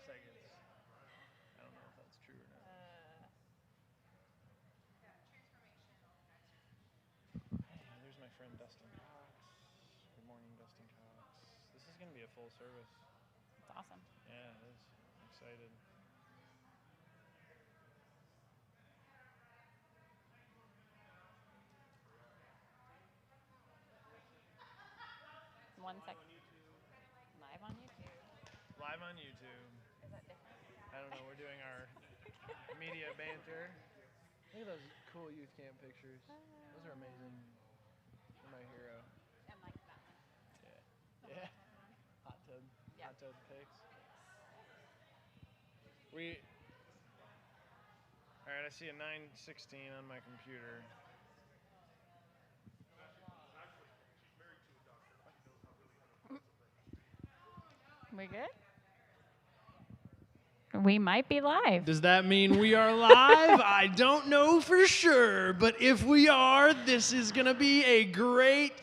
seconds. I don't know if that's true or not. Hey, there's my friend Dustin Cox. Good morning, Dustin Cox. This is going to be a full service. It's awesome. Yeah, it is. I'm excited. One sec. Live on YouTube. Live on YouTube. Is that different? I don't know. We're doing our media banter. Look at those cool youth camp pictures. Those are amazing. You're my hero. And like that one. Yeah. Hot tub. Yeah. Hot tub pics. All right, I see a 9:16 on my computer. We good? We might be live. Does that mean we are live? I don't know for sure, but if we are, this is going to be a great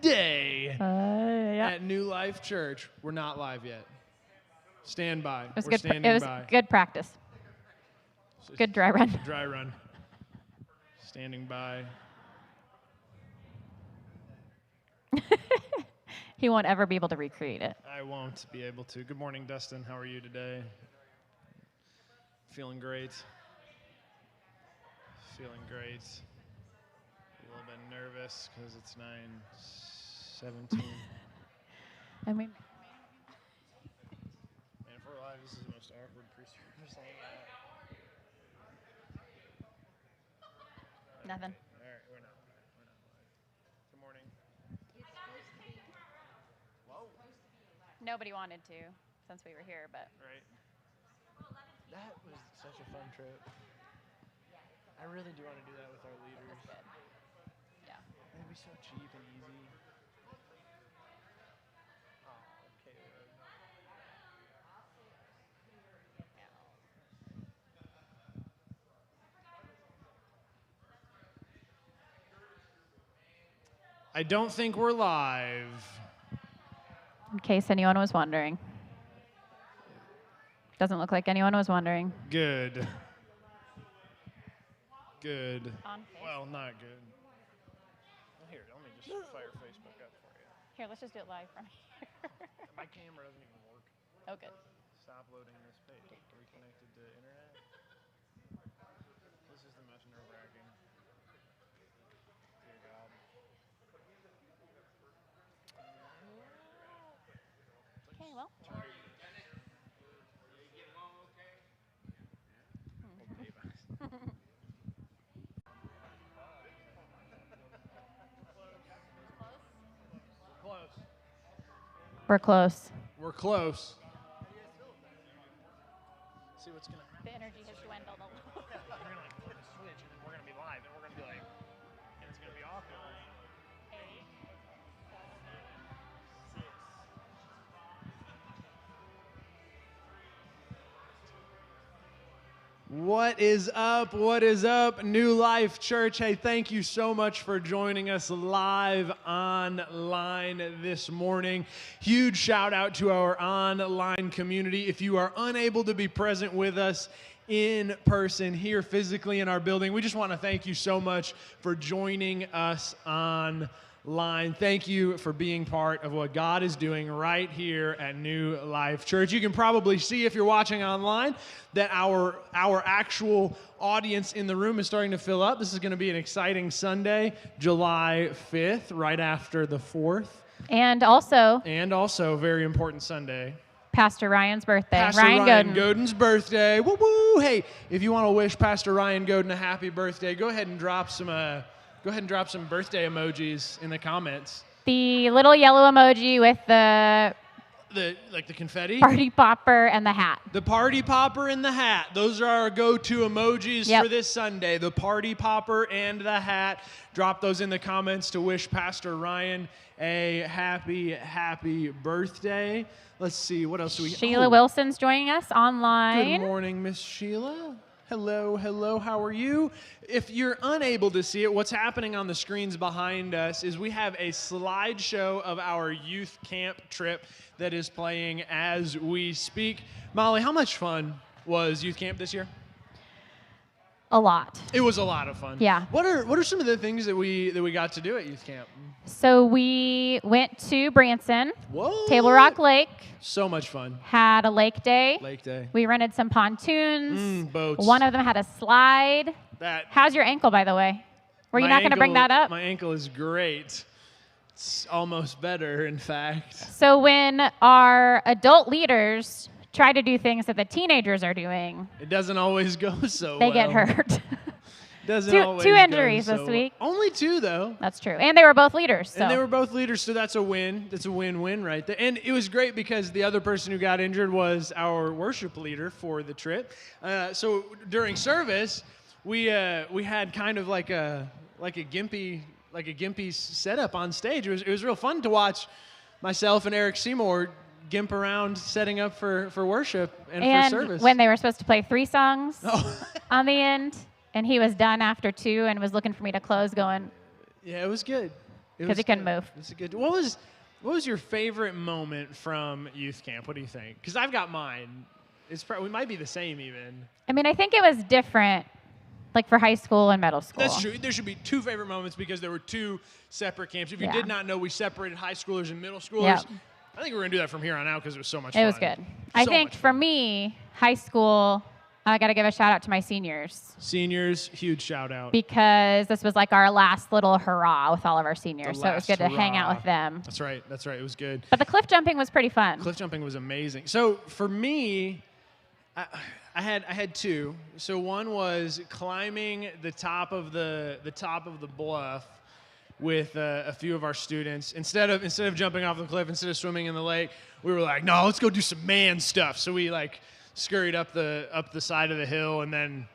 day at New Life Church. We're not live yet. Stand by. It was We're good. standing It was by. good practice. Good dry run. Dry run. Standing by. He won't ever be able to recreate it. I won't be able to. Good morning, Dustin. How are you today? Feeling great. Feeling great. A little bit nervous because it's 9:17. I mean, And if we're live, this is the most awkward pre-service I've ever had. nothing. All right, we're not live. Good morning. Whoa. Nobody wanted to since we were here, but Right. That was such a fun trip. I really do want to do that with our leaders. it was good. Yeah. It'd be so cheap and easy. Oh, Caleb. I don't think we're live. In case anyone was wondering. Doesn't look like anyone was wondering. Good. Good. On Facebook. Well, not good. Well, here, let me just fire Facebook up for you. Here, let's just do it live from here. My camera doesn't even work. Oh, good. Stop loading this page. Are we connected to internet? This is the most nerve-wracking. Dear God. Okay, well. Close. We're close. We're close. See what's gonna happen. The energy has dwindled a little. We're gonna like flip a switch and then we're gonna be live and we're gonna be like, and it's gonna be awkward. What is up? What is up, New Life Church? Hey, thank you so much for joining us live online this morning. Huge shout out to our online community. If you are unable to be present with us in person here physically in our building, we just want to thank you so much for joining us online. Thank you for being part of what God is doing right here at New Life Church. You can probably see if you're watching online that our actual audience in the room is starting to fill up. This is going to be an exciting Sunday, July 5th, right after the 4th. And also, a very important Sunday. Pastor Ryan's birthday. Pastor Ryan Goden's birthday. Woo woo! Hey, if you want to wish Pastor Ryan Goden a happy birthday, go ahead and drop some birthday emojis in the comments. The little yellow emoji with the confetti? party popper and the hat. The party popper and the hat. Those are our go-to emojis for this Sunday. The party popper and the hat. Drop those in the comments to wish Pastor Ryan a happy birthday. Let's see, what else do we... Sheila Wilson's joining us online. Good morning, Miss Sheila. Hello, hello, how are you? If you're unable to see it, what's happening on the screens behind us is we have a slideshow of our youth camp trip that is playing as we speak. Molly, how much fun was youth camp this year? A lot. It was a lot of fun. Yeah. What are some of the things that we got to do at youth camp? So we went to Branson, Whoa! Table Rock Lake, So much fun. had a lake day. Lake day. We rented some pontoons. Boats. One of them had a slide. That. How's your ankle, by the way? Were you My not going to bring ankle- that up? My ankle is great. It's almost better, in fact. So when our adult leaders try to do things that the teenagers are doing, It doesn't always go so they well. get hurt. Doesn't Two always injuries go this so week. well. Only 2, though. That's true. And they were both leaders. So. And they were both leaders, so that's a win. That's a win-win right there. And it was great because the other person who got injured was our worship leader for the trip. So during service, we had kind of like a gimpy setup on stage. It was real fun to watch myself and Eric Seymour gimp around setting up for worship and for service. When they were supposed to play 3 songs Oh. on the end, and he was done after 2 and was looking for me to close, going, Yeah, it was good. because he couldn't move. It was good. What was your favorite moment from youth camp? What do you think? Because I've got mine. We might be the same even. I mean, I think it was different, like for high school and middle school. That's true. There should be 2 favorite moments because there were 2 separate camps. If you Yeah. did not know, we separated high schoolers and middle schoolers. Yep. I think we're going to do that from here on out because it was so much fun. It was good. I So think much for fun. me, high school, I got to give a shout out to my seniors Seniors, huge shout out. because this was like our last little hurrah with all of our seniors. The So it was good to last hang out hurrah. with them. That's right. It was good. But the cliff jumping was pretty fun. Cliff jumping was amazing. So for me, I had 2. So one was climbing the top of the bluff with a few of our students. Instead of jumping off the cliff, instead of swimming in the lake, we were like, no, let's go do some man stuff. So we scurried up the side of the hill and then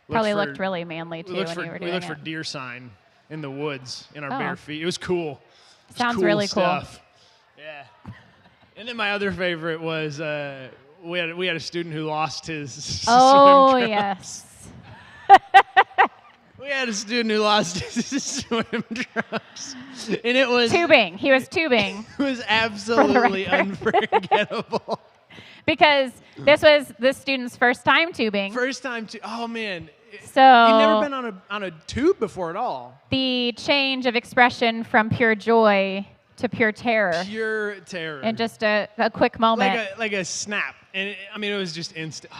Probably looked really manly too we looked when for, you were we doing looked it. for deer sign in the woods in our Oh. bare feet. It was cool. It was Sounds really cool. stuff. Yeah. And then my other favorite was we had a student who lost his Oh, swim trunks. yes. We had a student who lost his swim trunks. And it was Tubing. He was tubing It was absolutely record. unforgettable. because this was this student's first time tubing. First time oh man. So He'd never been on a tube before at all. the change of expression from pure joy to pure terror Pure terror. in just a quick moment. like a snap. And it was just instant.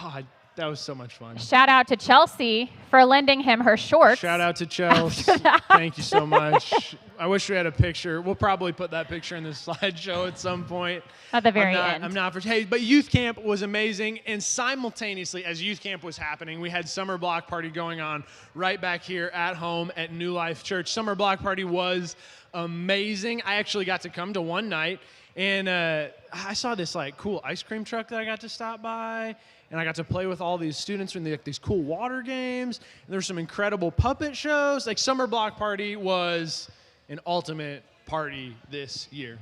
That was so much fun. Shout out to Chelsea for lending him her shorts. Shout out to Chelsea. Thank you so much. I wish we had a picture. We'll probably put that picture in the slideshow at some point. At the very end. I'm not for. Hey, but youth camp was amazing, and simultaneously, as youth camp was happening, we had summer block party going on right back here at home at New Life Church. Summer block party was amazing. I actually got to come to one night, and I saw this cool ice cream truck that I got to stop by. And I got to play with all these students in these cool water games. And there's some incredible puppet shows. Summer block party was an ultimate party this year.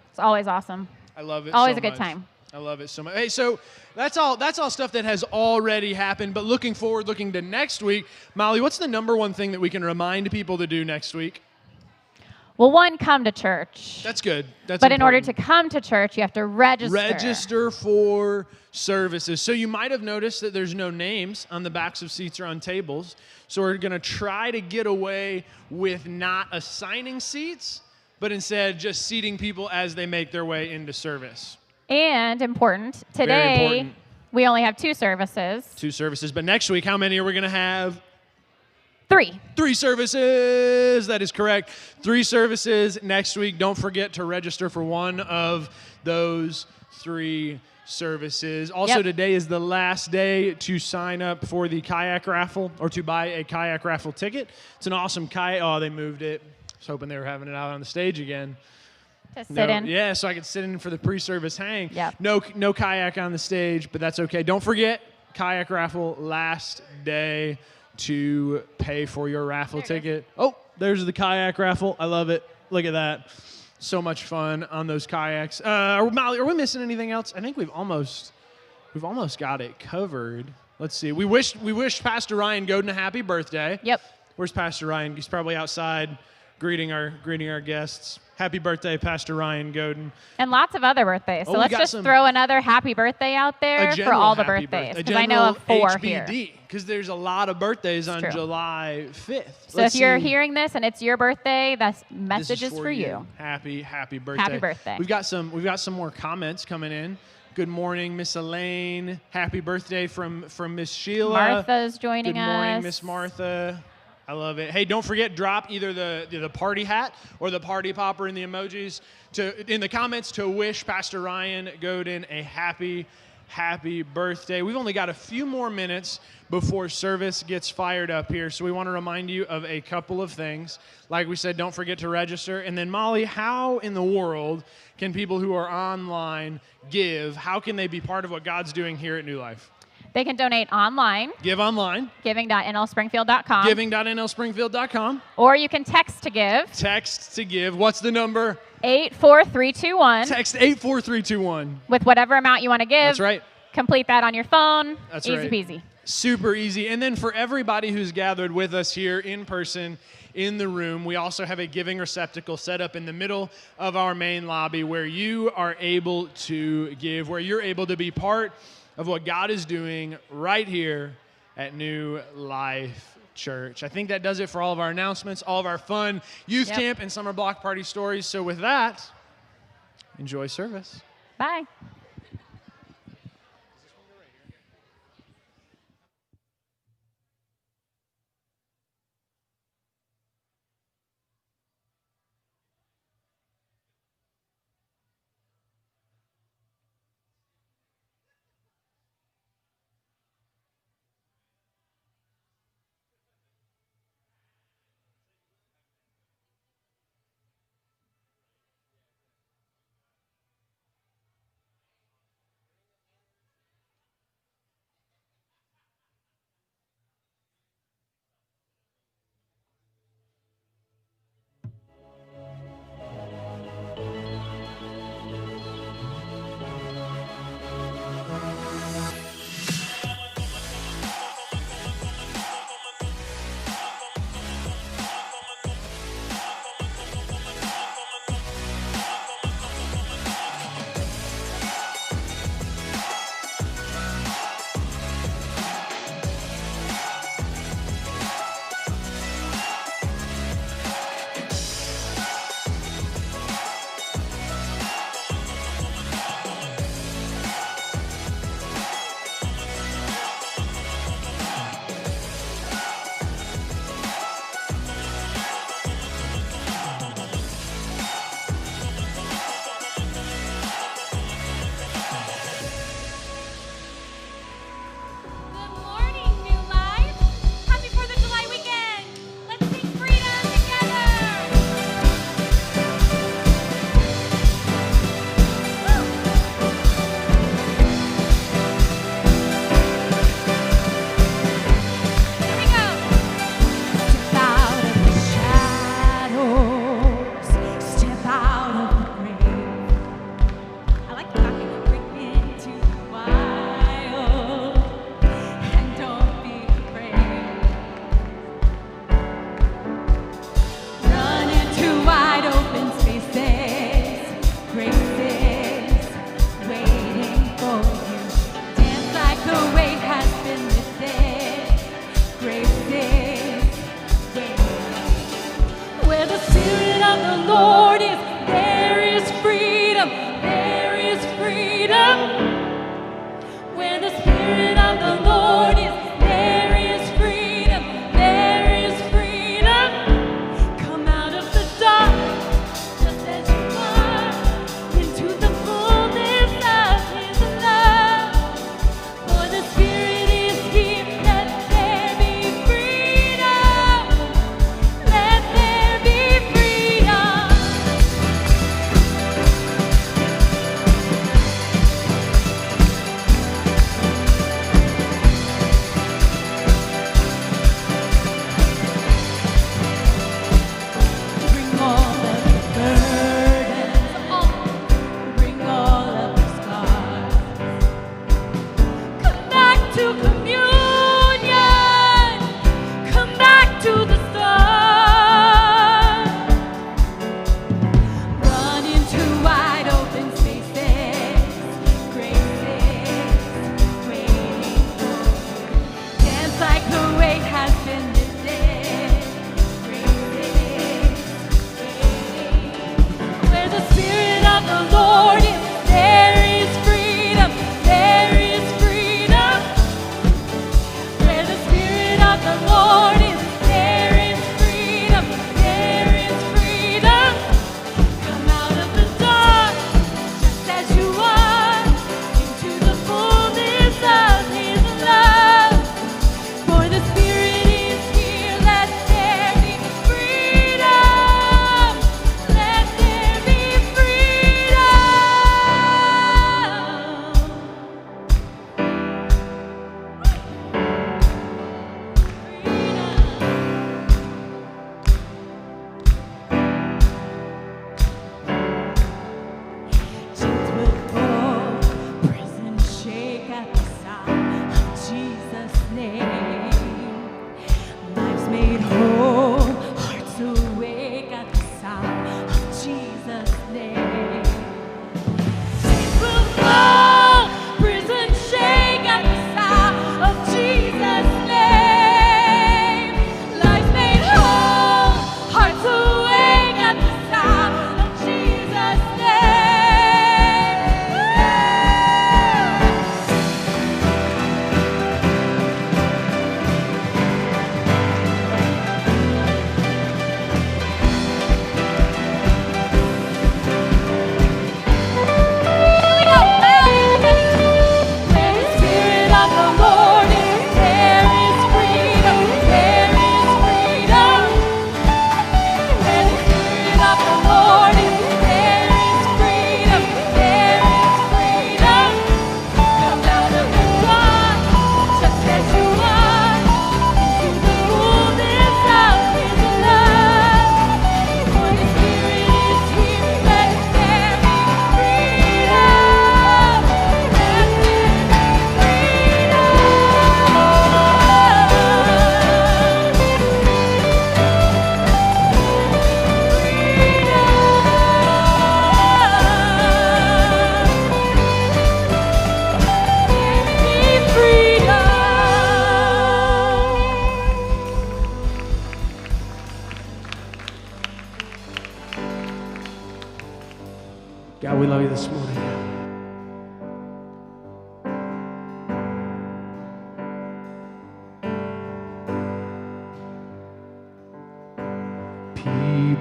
It's always awesome. I love it. Always so a good much. time. I love it so much. Hey, so that's all stuff that has already happened. But looking to next week, Molly, what's the number one thing that we can remind people to do next week? Well, one, come to church. That's good. That's But in order important. to come to church, you have to register. Register for services. So you might have noticed that there's no names on the backs of seats or on tables. So we're going to try to get away with not assigning seats, but instead just seating people as they make their way into service. And important, today important. we only have 2 services. 2 services. But next week, how many are we going to have? 3. 3 services. That is correct. 3 services next week. Don't forget to register for one of those 3 services. Also, Yep. Today is the last day to sign up for the kayak raffle or to buy a kayak raffle ticket. It's an awesome kayak. Oh, they moved it. I was hoping they were having it out on the stage again. To sit in. Yeah, so I could sit in for the pre-service hang. Yep. No kayak on the stage, but that's okay. Don't forget, kayak raffle last day to pay for your raffle ticket. Oh, there's the kayak raffle. I love it. Look at that. So much fun on those kayaks. Molly, are we missing anything else? I think we've almost got it covered. Let's see. We wished Pastor Ryan Goeden a happy birthday. Yep. Where's Pastor Ryan? He's probably outside greeting our guests. Happy birthday, Pastor Ryan Goeden. And lots of other birthdays. So we let's got just some- throw another happy birthday out there for all the birthdays. Because I know of 4 here. Because there's a lot of birthdays on true. July 5th. So if you're hearing this and it's your birthday, that message is for you. Happy birthday. Happy birthday. We've got some more comments coming in. Good morning, Miss Elaine. Happy birthday from Miss Sheila. Martha's joining us. Good morning, Miss Martha. I love it. Hey, don't forget, drop either the party hat or the party popper in the emojis in the comments to wish Pastor Ryan Goeden a happy birthday. We've only got a few more minutes before service gets fired up here, so we want to remind you of a couple of things. Like we said, don't forget to register. And then, Molly, how in the world can people who are online give? How can they be part of what God's doing here at New Life? They can donate online. Give online. Giving.nlspringfield.com. Giving.nlspringfield.com. Or you can text to give. Text to give. What's the number? 84321. Text 84321. With whatever amount you want to give. That's right. Complete that on your phone. That's Easy right. peasy. Super easy. And then for everybody who's gathered with us here in person in the room, we also have a giving receptacle set up in the middle of our main lobby where you are able to give, where you're able to be part of what God is doing right here at New Life Church. I think that does it for all of our announcements, all of our fun youth camp and summer block party stories. So with that, enjoy service. Bye.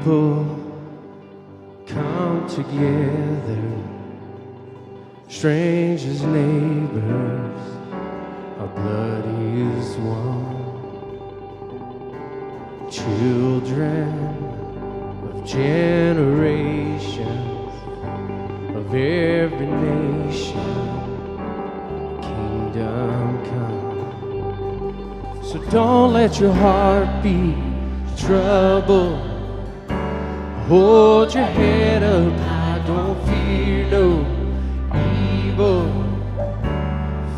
people come together, strangers, neighbors, our blood is one. Children of generations, of every nation, kingdom come. So don't let your heart be troubled. Hold your head up high, don't fear no evil.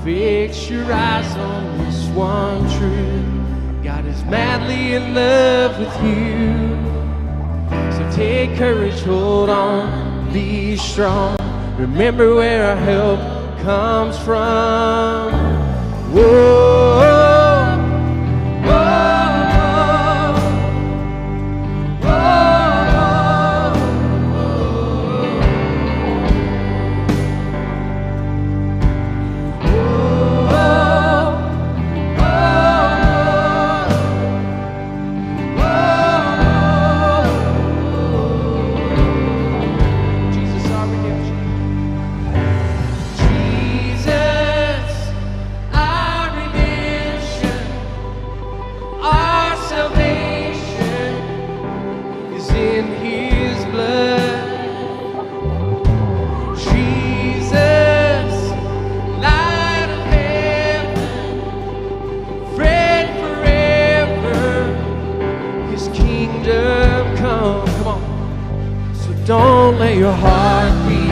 Fix your eyes on this one truth. God is madly in love with you. So take courage, hold on, be strong. Remember where our help comes from. Whoa. Don't let your heart be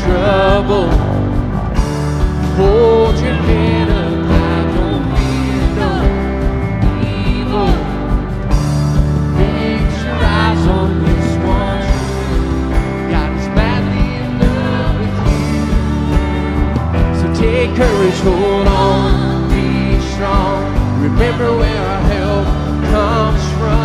troubled. Hold your head up high, don't fear no evil. Fix your eyes on this one. God is madly in love with you. So take courage, hold on, be strong. Remember where our help comes from.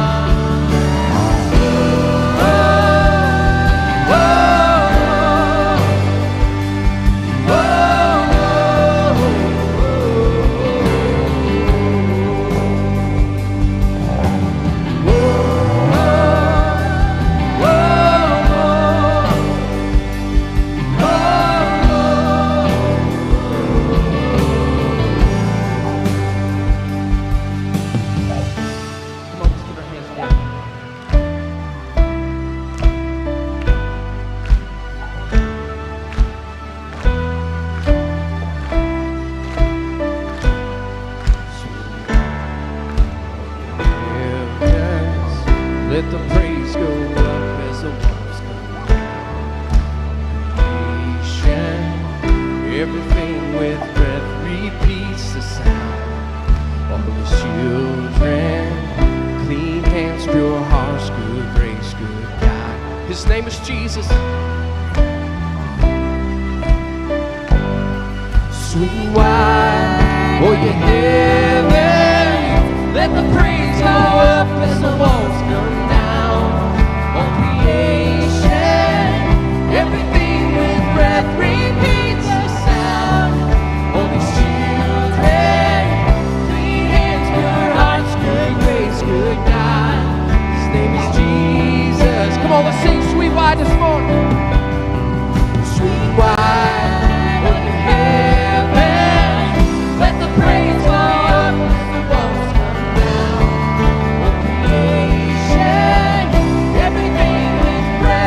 Let the praise go up as the waters come down. Patient, everything with breath repeats the sound. All the children, clean hands, pure hearts, good grace, good God. His name is Jesus. Sweet and wide, oh you heaven, let the praise go up as the walls come down. All creation, everything with breath repeats the sound. All these children, clean hands, pure hearts, good grace, good God. His name is Jesus. Come on, let's sing Sweet Wide this morning. Sweet Wide, oh you heaven, let the praise go up as the walls come down. All creation, everything with breath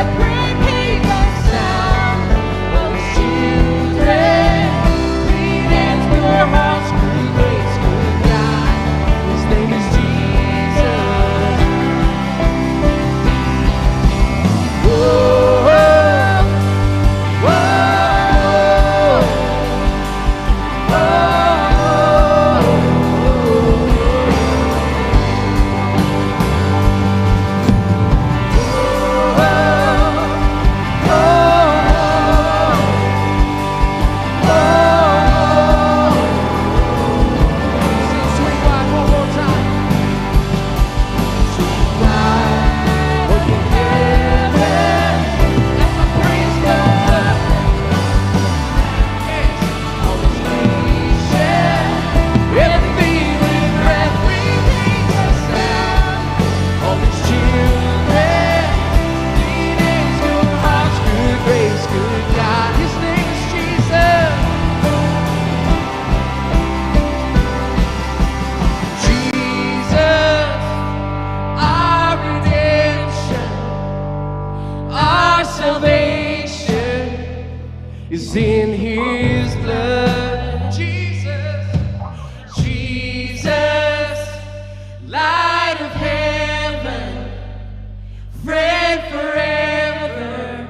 is in his blood. Jesus, Jesus, light of heaven, friend forever,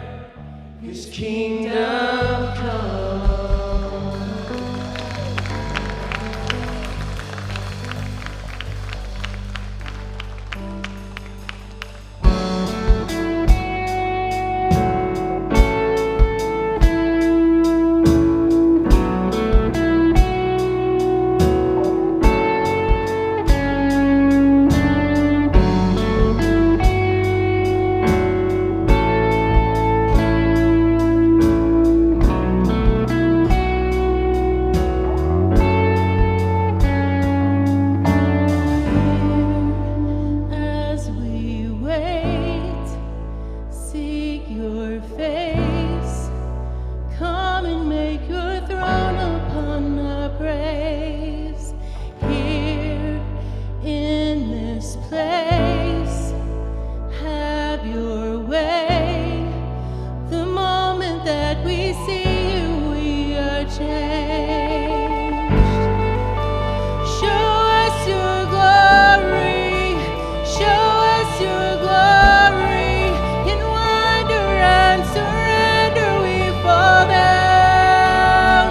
his kingdom come. As we wait, seek your face. Come and make your throne upon our praise. Here in this place, have your way. The moment that we see you, we are changed. Show us your glory. Show us your glory. In wonder and surrender we fall down.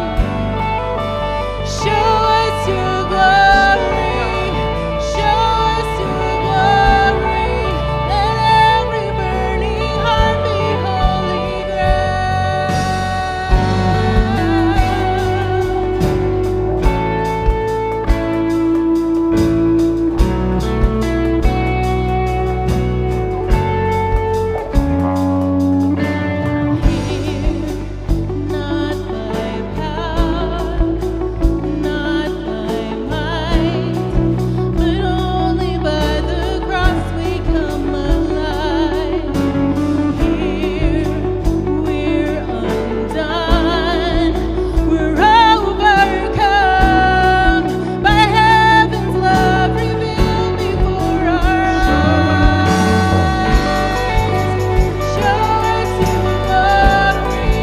Show us your glory. Show us your glory. Let every burning heart be holy ground. Here, not by power, not by might, but only by the cross we come alive. Here, we're undone, we're overcome by heaven's love revealed before our eyes. Show us your glory.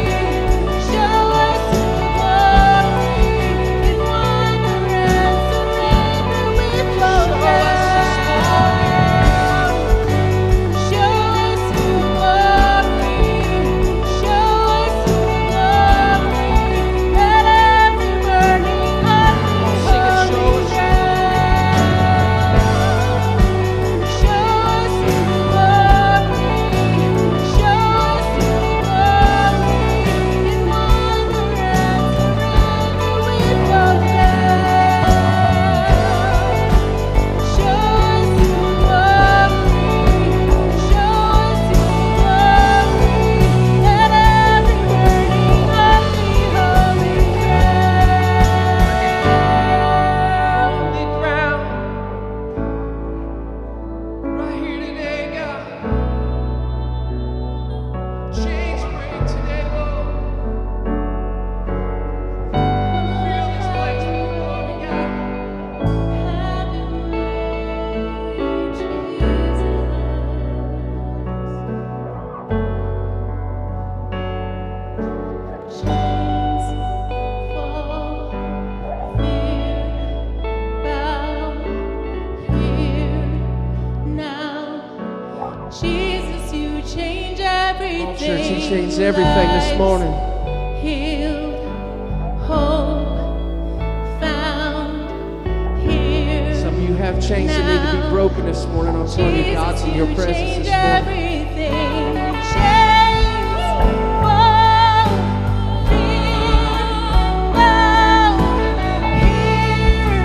Show us your glory. In wonder and surrender we fall down. Show us your glory. Show us your glory. Let every burning heart be holy ground. Show us your glory. Show us your glory. In wonder and surrender we fall down. Show us your glory. Show us your glory. Let every burning heart be holy ground. Right here today, God. Chains break today, Lord. Feel this place with your glory, God. Have your way, Jesus. Chains fall, fear bow here now. Jesus, you change everything. Church, he changed everything this morning. Healed, hope found here. Some of you have chains that need to be broken this morning. I'm telling you, God's in your presence Change this morning. everything. Chains fall, fear bow here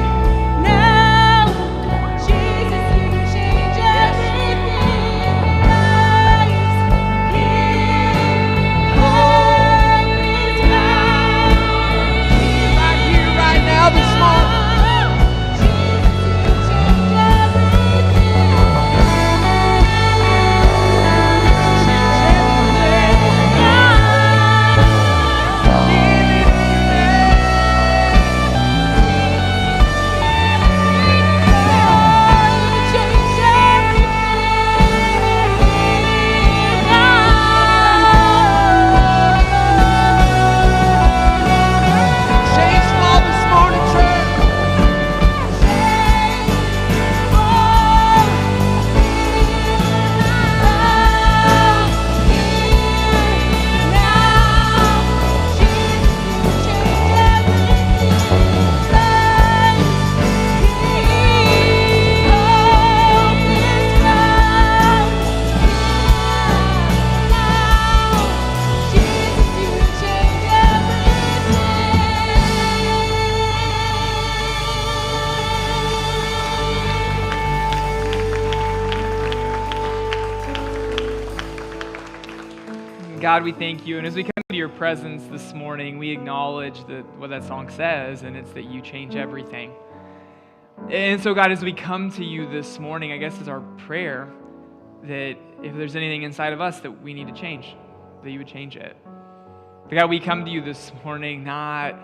now. Jesus, you change everything. Rise here, hope is found. Right here, right now, this morning. Jesus, you change everything. God, we thank you. And as we come to your presence this morning, we acknowledge what that song says, and it's that you change everything. And so, God, as we come to you this morning, I guess is our prayer that if there's anything inside of us that we need to change, that you would change it. But God, we come to you this morning not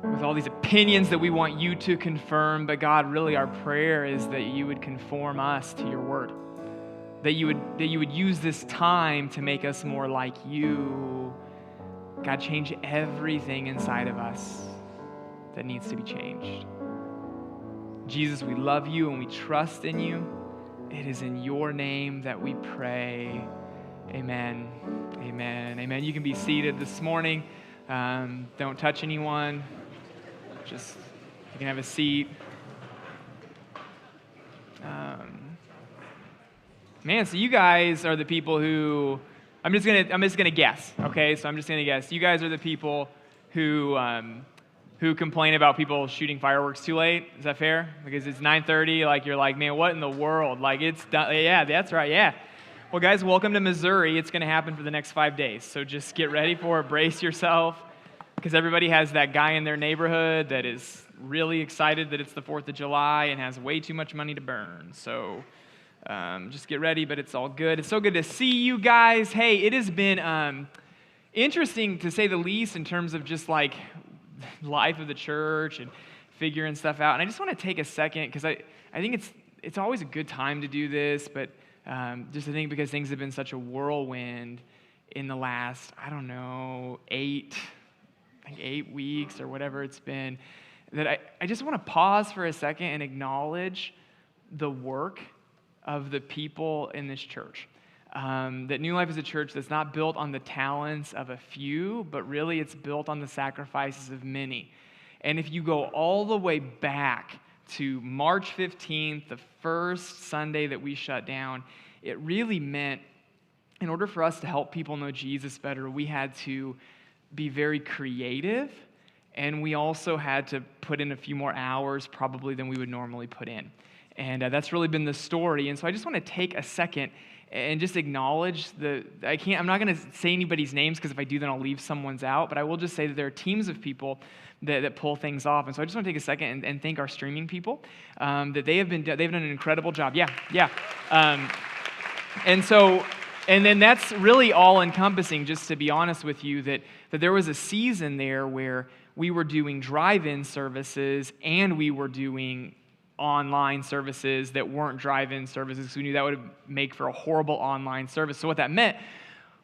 with all these opinions that we want you to confirm, but God, really our prayer is that you would conform us to your word. That you would use this time to make us more like you. God, change everything inside of us that needs to be changed. Jesus, we love you and we trust in you. It is in your name that we pray. Amen. Amen. Amen. You can be seated this morning. Don't touch anyone. Just, you can have a seat. Man, so you guys are the people who, I'm just gonna guess, okay? So I'm just gonna guess. You guys are the people who complain about people shooting fireworks too late. Is that fair? Because it's 9:30, like you're like, man, what in the world? Like it's done. Yeah, that's right, yeah. Well, guys, welcome to Missouri. It's gonna happen for the next 5 days. So just get ready for it, brace yourself, because everybody has that guy in their neighborhood that is really excited that it's the 4th of July and has way too much money to burn. So just get ready, but it's all good. It's so good to see you guys. Hey, it has been interesting to say the least in terms of just like life of the church and figuring stuff out. And I just want to take a second because I think it's always a good time to do this, but just I think because things have been such a whirlwind in the last, I don't know, 8 weeks or whatever it's been, that I just want to pause for a second and acknowledge the work of the people in this church. That New Life is a church that's not built on the talents of a few, but really it's built on the sacrifices of many. And if you go all the way back to March 15th, the first Sunday that we shut down, it really meant in order for us to help people know Jesus better, we had to be very creative, and we also had to put in a few more hours probably than we would normally put in. And that's really been the story. And so I just want to take a second and just acknowledge I'm not going to say anybody's names because if I do, then I'll leave someone's out. But I will just say that there are teams of people that pull things off. And so I just want to take a second and thank our streaming people that they've done an incredible job. Yeah. And then that's really all encompassing, just to be honest with you, that there was a season there where we were doing drive-in services and we were doing online services that weren't drive-in services, because we knew that would make for a horrible online service. So what that meant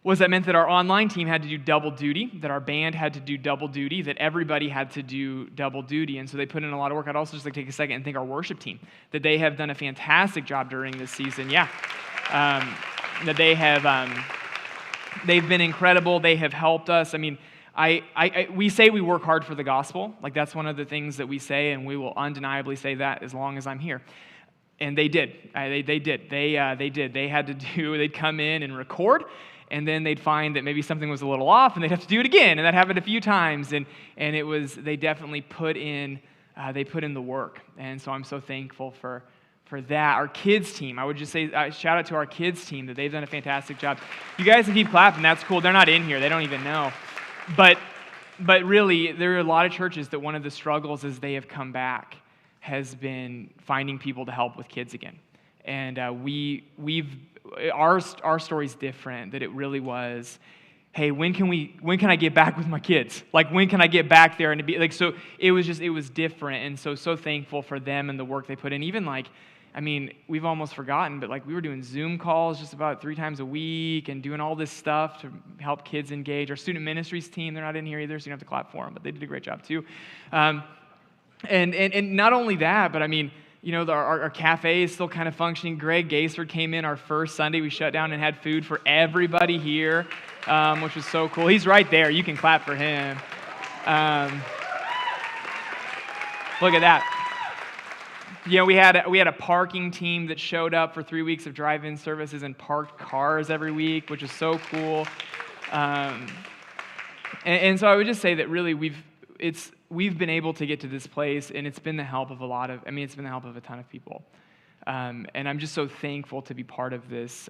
that our online team had to do double duty, that our band had to do double duty, that everybody had to do double duty, and so they put in a lot of work. I'd also just like to take a second and thank our worship team, that they have done a fantastic job during this season. That they have, they've been incredible. They have helped us. I mean, we say we work hard for the gospel. Like that's one of the things that we say, and we will undeniably say that as long as I'm here. And they did. They did. They did. They had to do. They'd come in and record, and then they'd find that maybe something was a little off, and they'd have to do it again. And that happened a few times. And it was. They definitely put in. They put in the work. And so I'm so thankful for that. Our kids team. I would just say shout out to our kids team that they've done a fantastic job. You guys can keep clapping. That's cool. They're not in here. They don't even know. But really, there are a lot of churches that one of the struggles as they have come back has been finding people to help with kids again. And our story's different, that it really was, hey, when can I get back with my kids? Like, when can I get back there? And to be like, so it was different. And so thankful for them and the work they put in. Even like, I mean, we've almost forgotten, but like we were doing Zoom calls just about 3 times a week and doing all this stuff to help kids engage. Our student ministries team, they're not in here either, so you don't have to clap for them, but they did a great job too. And not only that, but I mean, you know, our cafe is still kind of functioning. Greg Gaisford came in our first Sunday. We shut down and had food for everybody here, which was so cool. He's right there. You can clap for him. Look at that. You know, we had a parking team that showed up for 3 weeks of drive-in services and parked cars every week, which is so cool. And so I would just say that really we've been able to get to this place, and it's been the help of it's been the help of a ton of people. And I'm just so thankful to be part of this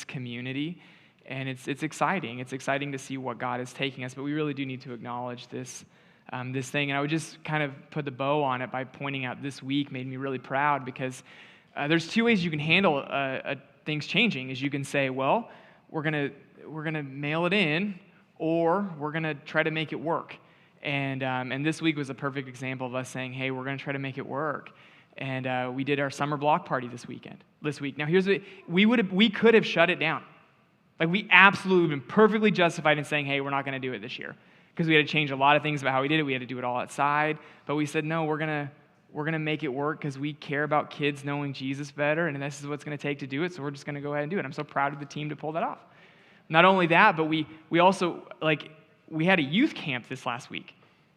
community. And it's exciting. It's exciting to see what God is taking us, but we really do need to acknowledge this thing. And I would just kind of put the bow on it by pointing out this week made me really proud, because there's two ways you can handle things changing. Is you can say, well, we're gonna mail it in, or we're gonna try to make it work. And this week was a perfect example of us saying, hey, we're gonna try to make it work. And we did our summer block party this week. Now here's what we could have shut it down. Like, we absolutely been perfectly justified in saying, hey, we're not going to do it this year, because we had to change a lot of things about how we did it. We had to do it all outside. But we said, no, we're going to make it work, because we care about kids knowing Jesus better, and this is what's going to take to do it, so we're just going to go ahead and do it. I'm so proud of the team to pull that off. Not only that, but we also, we had a youth camp this last week,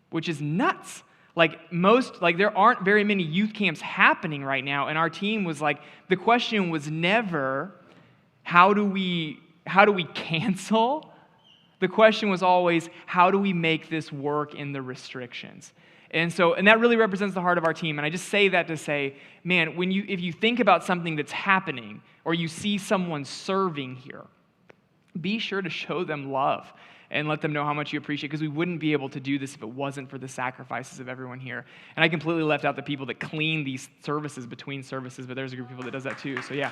which is nuts. There aren't very many youth camps happening right now, and our team was like, the question was never, how do we cancel? The question was always, how do we make this work in the restrictions? And that really represents the heart of our team. And I just say that to say, man, if you think about something that's happening, or you see someone serving here, be sure to show them love and let them know how much you appreciate, because we wouldn't be able to do this if it wasn't for the sacrifices of everyone here. And I completely left out the people that clean these services between services, but there's a group of people that does that too. So yeah.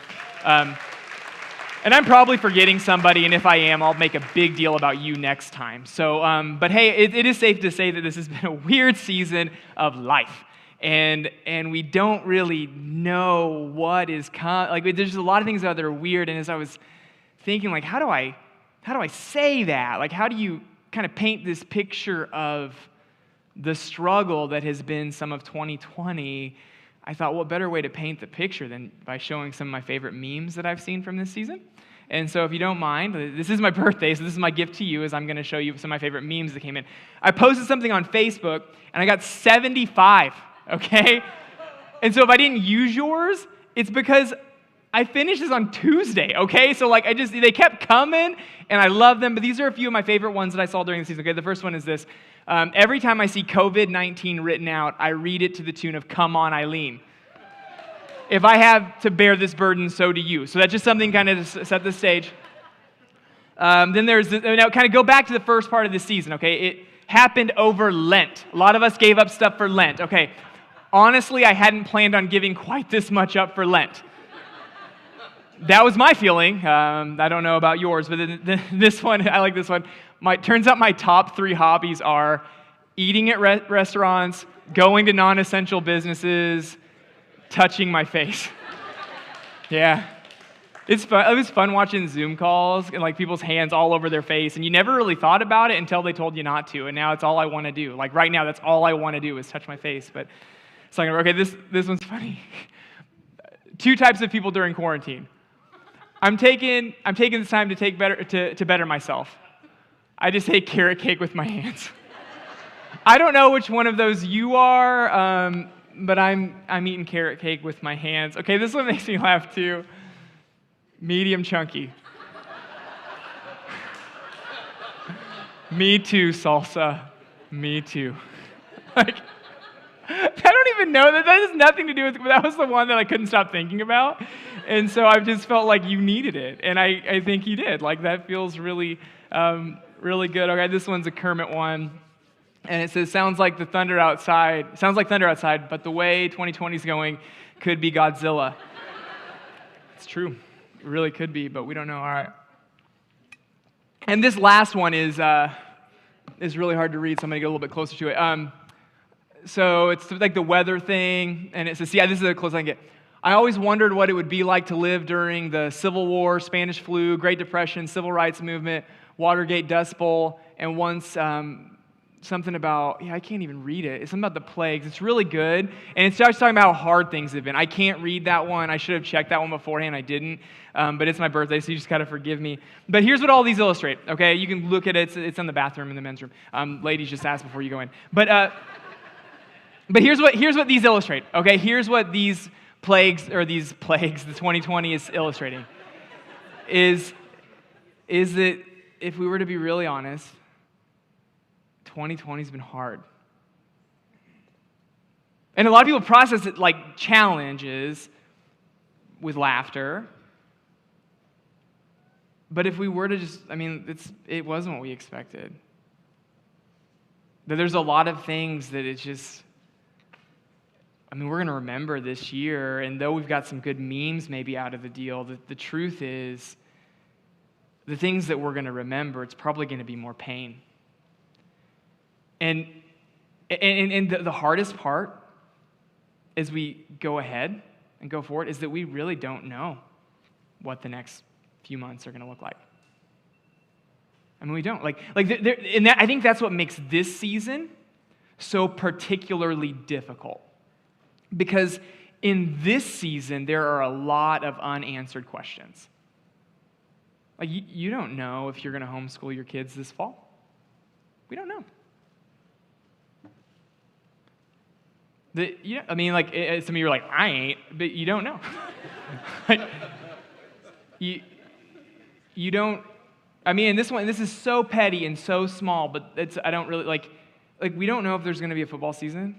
And I'm probably forgetting somebody, and if I am, I'll make a big deal about you next time. So, but hey, it is safe to say that this has been a weird season of life. And we don't really know what is coming. There's a lot of things that are weird, and as I was thinking, how do I say that? How do you kind of paint this picture of the struggle that has been some of 2020? I thought, what better way to paint the picture than by showing some of my favorite memes that I've seen from this season? And so if you don't mind, this is my birthday, so this is my gift to you, is I'm going to show you some of my favorite memes that came in. I posted something on Facebook, and I got 75, okay? And so if I didn't use yours, it's because I finished this on Tuesday, okay? So they kept coming, and I love them, but these are a few of my favorite ones that I saw during the season, okay? The first one is this. Every time I see COVID-19 written out, I read it to the tune of, "Come on, Eileen. If I have to bear this burden, so do you." So that's just something kind of to set the stage. Then there's, now kind of go back to the first part of the season, okay? It happened over Lent. A lot of us gave up stuff for Lent, okay? Honestly, I hadn't planned on giving quite this much up for Lent. That was my feeling. I don't know about yours, but this one, I like this one. Turns out my top 3 hobbies are eating at restaurants, going to non-essential businesses, touching my face. Yeah. It's fun. It was fun watching Zoom calls and people's hands all over their face, and you never really thought about it until they told you not to, and now it's all I want to do. Right now, that's all I want to do is touch my face. But it's okay, this one's funny. 2 types of people during quarantine. I'm taking this time to better myself. I just ate carrot cake with my hands. I don't know which one of those you are, but I'm eating carrot cake with my hands. Okay, this one makes me laugh too. Medium chunky. Me too, salsa. Me too. I don't even know that has nothing to do with it, but that was the one that I couldn't stop thinking about. And so I just felt like you needed it. And I think you did. That feels really, really good. Okay, this one's a Kermit one. And it says, sounds like thunder outside, but the way 2020 is going could be Godzilla. It's true. It really could be, but we don't know. All right. And this last one is really hard to read, so I'm going to get a little bit closer to it. So it's the weather thing, and it says, this is the closest I can get. I always wondered what it would be like to live during the Civil War, Spanish flu, Great Depression, Civil Rights Movement, Watergate Dust Bowl, and once something about, I can't even read it. It's something about the plagues. It's really good, and it's just talking about how hard things have been. I can't read that one. I should have checked that one beforehand. I didn't, but it's my birthday, so you just got to forgive me. But here's what all these illustrate, okay? You can look at it. It's in the bathroom in the men's room. Ladies, just ask before you go in. But here's what these illustrate, okay? Here's what these plagues, the 2020 is illustrating, is that if we were to be really honest, 2020 has been hard. And a lot of people process it like challenges with laughter. But if we were to just, it wasn't what we expected. That there's a lot of things that it's just, we're going to remember this year, and though we've got some good memes maybe out of the deal, the truth is, the things that we're going to remember, it's probably going to be more pain. And the hardest part as we go ahead and go forward is that we really don't know what the next few months are going to look like. We don't. I think that's what makes this season so particularly difficult. Because in this season, there are a lot of unanswered questions. You don't know if you're going to homeschool your kids this fall. We don't know. Some of you are like, I ain't, but you don't know. You don't. This is so petty and so small, but I don't really we don't know if there's going to be a football season.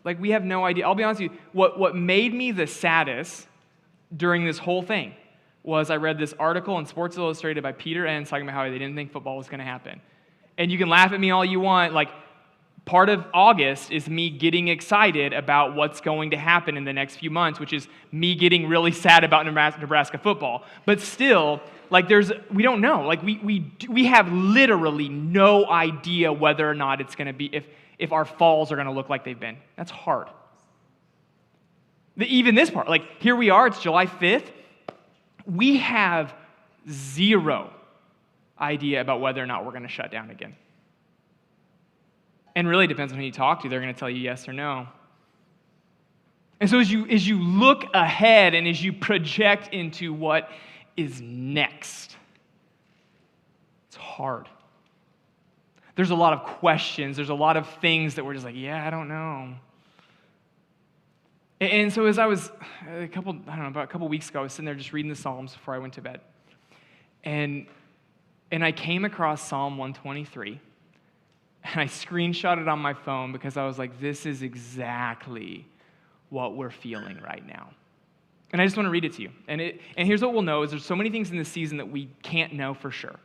We have no idea. I'll be honest with you. What made me the saddest during this whole thing was I read this article in Sports Illustrated by Peter Enns talking about how they didn't think football was going to happen. And you can laugh at me all you want. Part of August is me getting excited about what's going to happen in the next few months, which is me getting really sad about Nebraska football. But still, we don't know. We have literally no idea whether or not it's going to be, if our falls are going to look like they've been. That's hard. Even this part, here we are, it's July 5th. We have zero idea about whether or not we're going to shut down again. And really depends on who you talk to. They're going to tell you yes or no. And so as you look ahead and as you project into what is next, it's hard. There's a lot of questions. There's a lot of things that we're just I don't know. And so as I was about a couple weeks ago, I was sitting there just reading the Psalms before I went to bed. And I came across Psalm 123. And I screenshot it on my phone because I was like, this is exactly what we're feeling right now. And I just want to read it to you. And here's what we'll know is there's so many things in this season that we can't know for sure.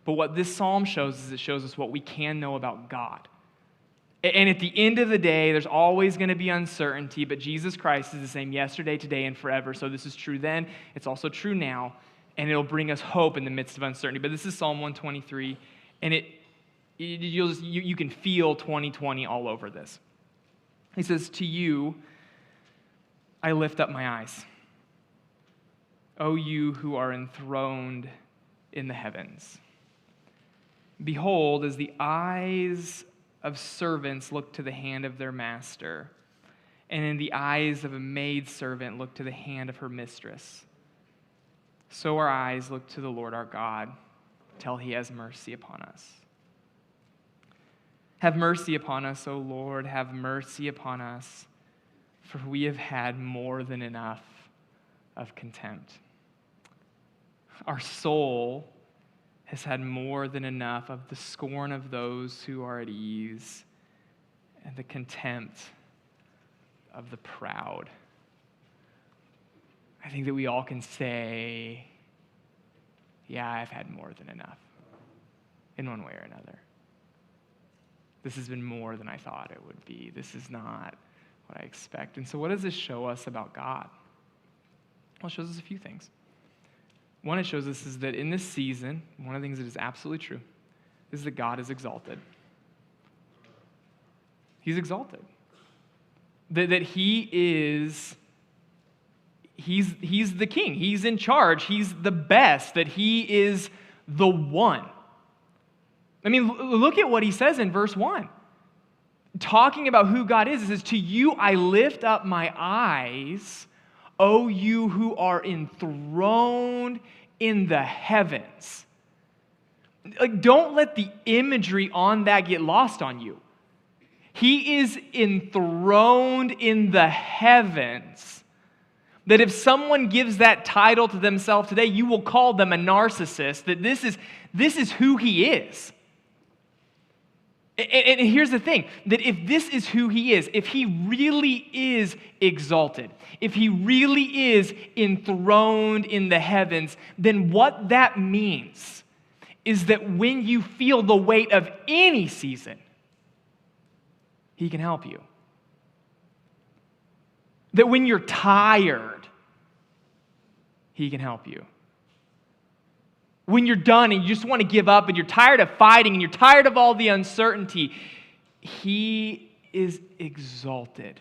But what this psalm shows is it shows us what we can know about God. And at the end of the day, there's always going to be uncertainty, but Jesus Christ is the same yesterday, today, and forever. So this is true then, it's also true now, and it'll bring us hope in the midst of uncertainty. But this is Psalm 123, and you can feel 2020 all over this. He says, "To you I lift up my eyes, O you who are enthroned in the heavens. Behold, as the eyes of servants look to the hand of their master, and in the eyes of a maidservant look to the hand of her mistress, so our eyes look to the Lord our God, till he has mercy upon us. Have mercy upon us, O Lord, have mercy upon us, for we have had more than enough of contempt. Our soul has had more than enough of the scorn of those who are at ease and the contempt of the proud." I think that we all can say, yeah, I've had more than enough in one way or another. This has been more than I thought it would be. This is not what I expect. And so what does this show us about God? Well, it shows us a few things. One, it shows us is that in this season, one of the things that is absolutely true is that God is exalted. He's exalted. That he is, he's the king. He's in charge. He's the best. That he is the one. I mean, look at what he says in verse 1. Talking about who God is, it says, "To you I lift up my eyes, O you who are enthroned in the heavens." Don't let the imagery on that get lost on you. He is enthroned in the heavens. That if someone gives that title to themselves today, you will call them a narcissist. That this is who he is. And here's the thing, that if this is who he is, if he really is exalted, if he really is enthroned in the heavens, then what that means is that when you feel the weight of any season, he can help you. That when you're tired, he can help you. When you're done and you just want to give up and you're tired of fighting and you're tired of all the uncertainty, he is exalted.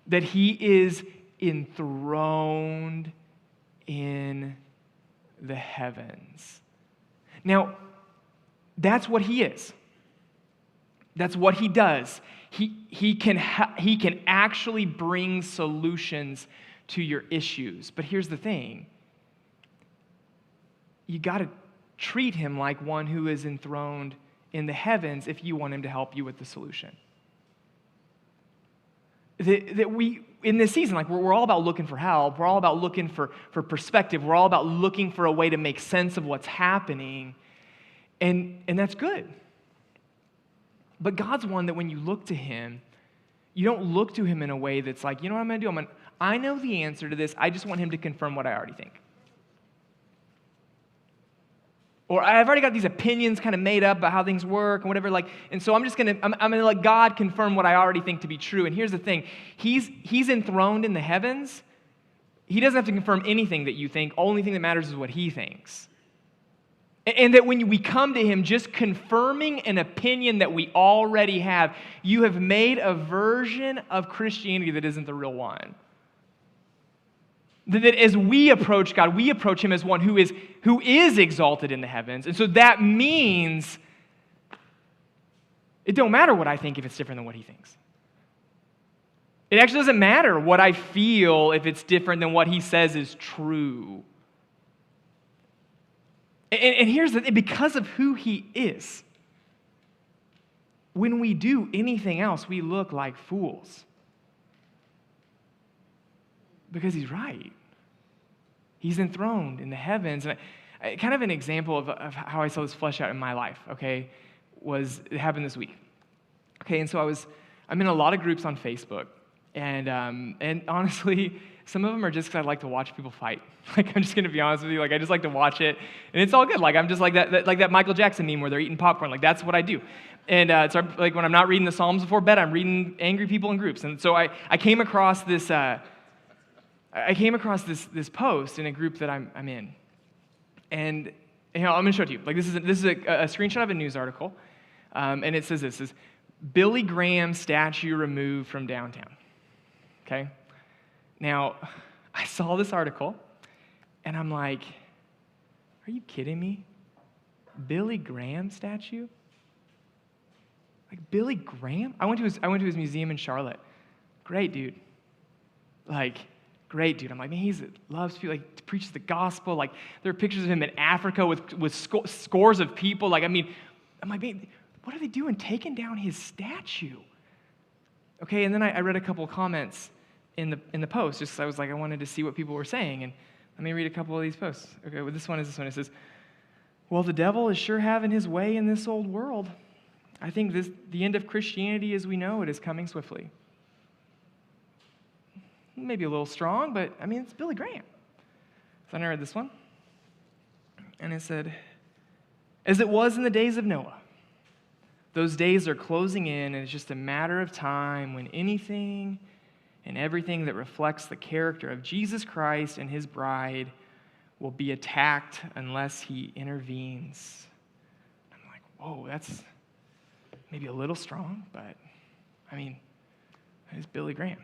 That he is enthroned in the heavens. Now, that's what he is. That's what he does. He can actually bring solutions to your issues. But here's the thing. You got to treat him like one who is enthroned in the heavens if you want him to help you with the solution. That we, in this season, like we're all about looking for help. We're all about looking for perspective. We're all about looking for a way to make sense of what's happening. And that's good. But God's one that when you look to him, you don't look to him in a way that's like, you know what I'm going to do? I know the answer to this. I just want him to confirm what I already think. Or I've already got these opinions kind of made up about how things work and whatever, and so I'm gonna let God confirm what I already think to be true. And here's the thing, He's enthroned in the heavens. He doesn't have to confirm anything that you think. Only thing that matters is what he thinks. And that when we come to him just confirming an opinion that we already have, you have made a version of Christianity that isn't the real one. That as we approach God, we approach him as one who is exalted in the heavens. And so that means it don't matter what I think if it's different than what he thinks. It actually doesn't matter what I feel if it's different than what he says is true. And here's the thing, because of who he is, when we do anything else, we look like fools. Because he's right. He's enthroned in the heavens. And kind of an example of how I saw this flesh out in my life, okay, it happened this week. Okay, and so I'm in a lot of groups on Facebook. And honestly, some of them are just because I like to watch people fight. Like, I'm just going to be honest with you. Like, I just like to watch it. And it's all good. Like, I'm just like that Michael Jackson meme where they're eating popcorn. Like, that's what I do. And so, like, when I'm not reading the Psalms before bed, I'm reading angry people in groups. And so I came across this this post in a group that I'm in. And I'm going to show it to you. Like, this is a screenshot of a news article. And it says this is Billy Graham statue removed from downtown. Okay? Now, I saw this article, and I'm like, are you kidding me? Billy Graham statue? Like, Billy Graham? I went to his museum in Charlotte. Great dude. Like, great dude. I'm like, man, he loves people, like, preaches the gospel. Like, there are pictures of him in Africa with scores of people. Like, I mean, I'm like, man, what are they doing taking down his statue? Okay, and then I read a couple of comments in the post, just 'cause I was like, I wanted to see what people were saying, and let me read a couple of these posts. Okay, well, this one. It says, well, the devil is sure having his way in this old world. I think the end of Christianity as we know it is coming swiftly. Maybe a little strong, but, I mean, it's Billy Graham. So then I read this one, and it said, as it was in the days of Noah, those days are closing in, and it's just a matter of time when anything and everything that reflects the character of Jesus Christ and his bride will be attacked unless he intervenes. I'm like, whoa, that's maybe a little strong, but, I mean, it's Billy Graham.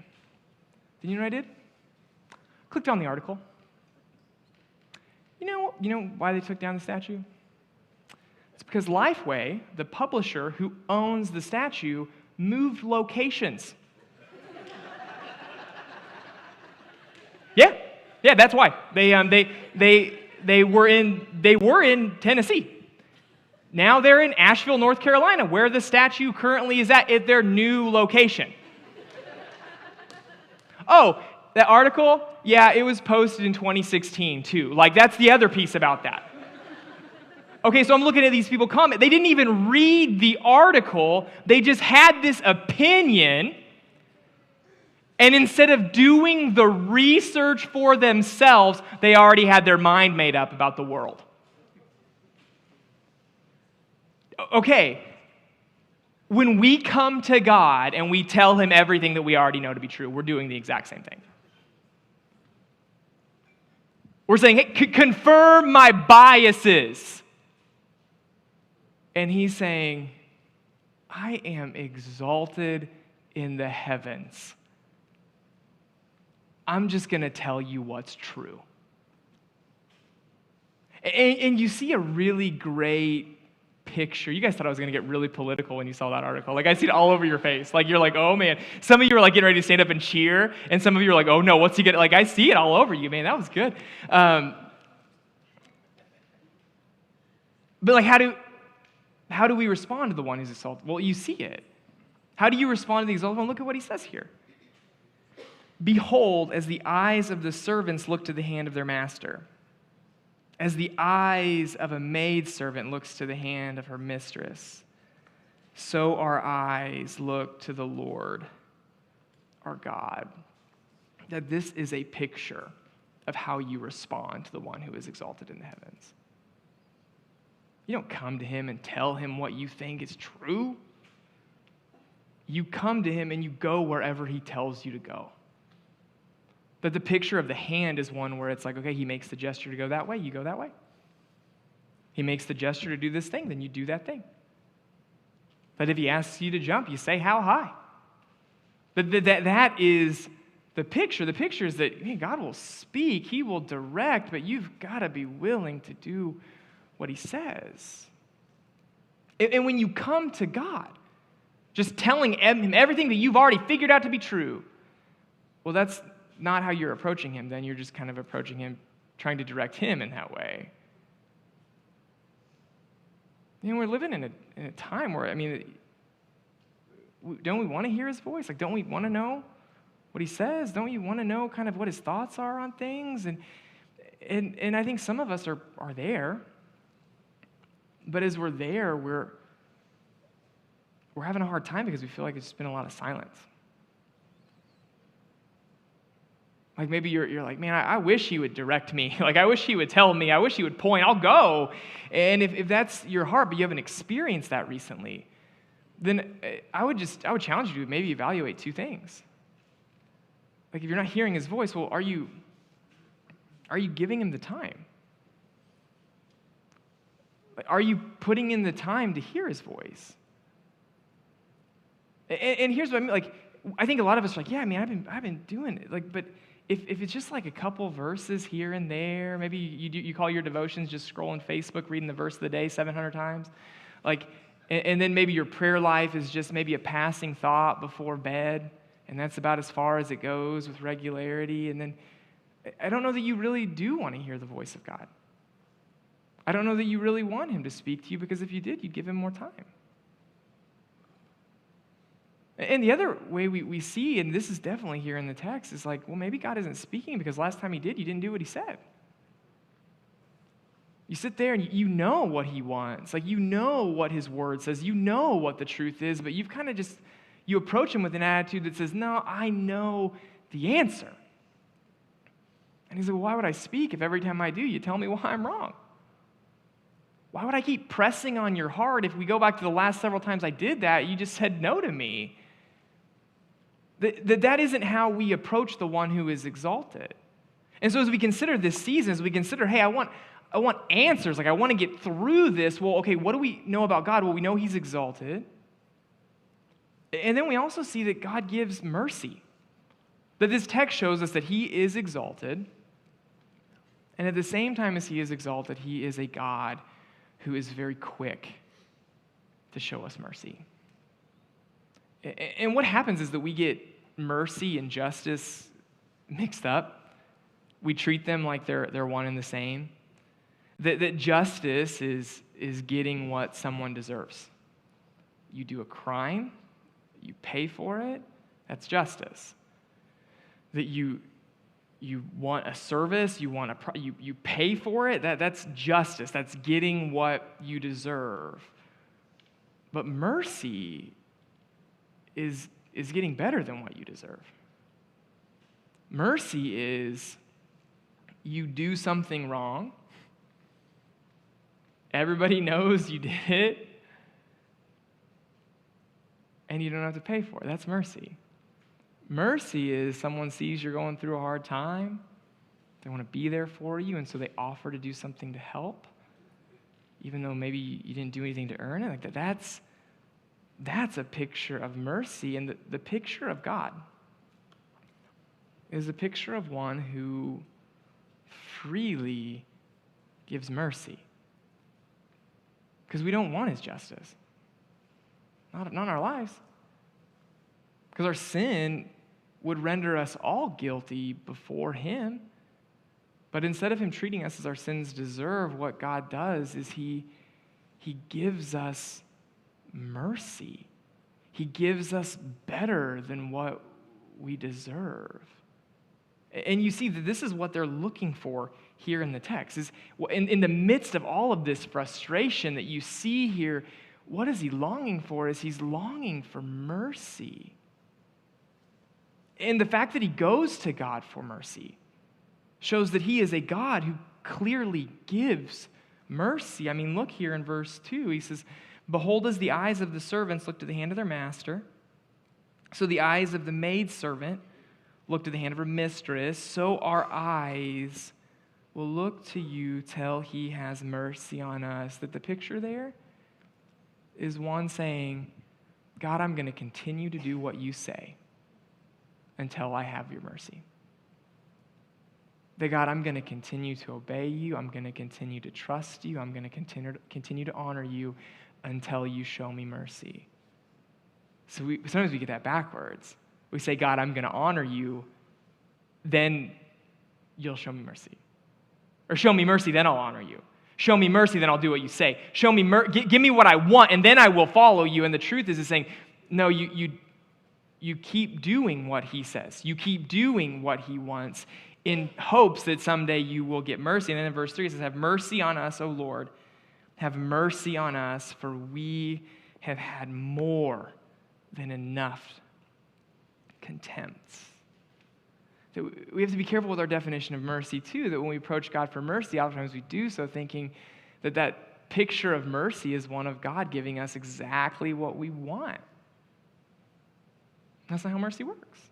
Then you know what I did? Clicked on the article. You know why they took down the statue? It's because Lifeway, the publisher who owns the statue, moved locations. Yeah, that's why. They were in Tennessee. Now they're in Asheville, North Carolina, where the statue currently is at their new location. Oh, that article? Yeah, it was posted in 2016 too. Like, that's the other piece about that. Okay, so I'm looking at these people comment. They didn't even read the article. They just had this opinion. And instead of doing the research for themselves, they already had their mind made up about the world. Okay, when we come to God and we tell him everything that we already know to be true, we're doing the exact same thing. We're saying, hey, confirm my biases. And he's saying, I am exalted in the heavens. I'm just going to tell you what's true. And you see a really great picture. You guys thought I was going to get really political when you saw that article. Like, I see it all over your face. Like, you're like, oh, man. Some of you are, like, getting ready to stand up and cheer, and some of you are like, oh, no, what's he going to... Like, I see it all over you, man. That was good. But, like, how do we respond to the one who's exalted? Well, you see it. How do you respond to the exalted one? Look at what he says here. Behold, as the eyes of the servants look to the hand of their master, as the eyes of a maidservant looks to the hand of her mistress, so our eyes look to the Lord, our God. That this is a picture of how you respond to the one who is exalted in the heavens. You don't come to him and tell him what you think is true. You come to him and you go wherever he tells you to go. That the picture of the hand is one where it's like, okay, he makes the gesture to go that way, you go that way. He makes the gesture to do this thing, then you do that thing. But if he asks you to jump, you say, how high? That is the picture. The picture is that God will speak, he will direct, but you've got to be willing to do what he says. And when you come to God, just telling him everything that you've already figured out to be true, well, that's not how you're approaching him. Then you're just kind of approaching him, trying to direct him in that way. We're living in a time where, don't we want to hear his voice? Like, don't we want to know what he says? Don't you want to know kind of what his thoughts are on things? And I think some of us are there. But as we're there, we're having a hard time because we feel like it's just been a lot of silence. Like, maybe you're like, man, I wish he would direct me. Like, I wish he would tell me. I wish he would point. I'll go. And if that's your heart, but you haven't experienced that recently, then I would challenge you to maybe evaluate two things. Like, if you're not hearing his voice, well, are you giving him the time? Are you putting in the time to hear his voice? And here's what I mean. Like, I think a lot of us are like, yeah, I've been doing it. Like, but if it's just like a couple verses here and there, maybe you call your devotions just scrolling Facebook, reading the verse of the day 700 times, like, and then maybe your prayer life is just maybe a passing thought before bed, and that's about as far as it goes with regularity. And then I don't know that you really do want to hear the voice of God. I don't know that you really want him to speak to you, because if you did, you'd give him more time. And the other way we see, and this is definitely here in the text, is like, well, maybe God isn't speaking because last time he did, you didn't do what he said. You sit there and you know what he wants. Like, you know what his word says. You know what the truth is, but you've kind of you approach him with an attitude that says, no, I know the answer. And he's like, well, why would I speak if every time I do, you tell me why I'm wrong? Why would I keep pressing on your heart if we go back to the last several times I did that, you just said no to me? That isn't how we approach the one who is exalted. And so as we consider this season, as we consider, hey, I want answers, like I want to get through this, well, okay, what do we know about God? Well, we know he's exalted. And then we also see that God gives mercy. That this text shows us that he is exalted. And at the same time as he is exalted, he is a God who is very quick to show us mercy. And what happens is that we get mercy and justice mixed up. We treat them like they're one and the same. That justice is getting what someone deserves. You do a crime, you pay for it, that's justice. That you you want a service, you pay for it. That's justice. That's getting what you deserve. But mercy is getting better than what you deserve. Mercy is you do something wrong. Everybody knows you did it, and you don't have to pay for it. That's mercy. Mercy is someone sees you're going through a hard time. They want to be there for you, and so they offer to do something to help, even though maybe you didn't do anything to earn it. Like that's a picture of mercy, and the picture of God is a picture of one who freely gives mercy. Because we don't want his justice. Not in our lives. Because our sin would render us all guilty before him. But instead of him treating us as our sins deserve, what God does is he gives us mercy. He gives us better than what we deserve. And you see that this is what they're looking for here in the text. Is in the midst of all of this frustration that you see here, what is he longing for? Is he's longing for mercy. And the fact that he goes to God for mercy shows that he is a God who clearly gives mercy. I mean, look here in verse 2. He says, "Behold, as the eyes of the servants look to the hand of their master, so the eyes of the maidservant look to the hand of her mistress, so our eyes will look to you till he has mercy on us." That the picture there is one saying, God, I'm going to continue to do what you say until I have your mercy. That God, I'm going to continue to obey you. I'm going to continue to trust you. I'm going to continue to honor you until you show me mercy. So sometimes we get that backwards. We say, God, I'm going to honor you, then you'll show me mercy. Or show me mercy, then I'll honor you. Show me mercy, then I'll do what you say. Show me give me what I want, and then I will follow you. And the truth is saying, no, you keep doing what he says. You keep doing what he wants in hopes that someday you will get mercy. And then in verse 3 it says, "Have mercy on us, O Lord. Have mercy on us, for we have had more than enough contempt." That we have to be careful with our definition of mercy, too, that when we approach God for mercy, oftentimes we do so thinking that picture of mercy is one of God giving us exactly what we want. That's not how mercy works.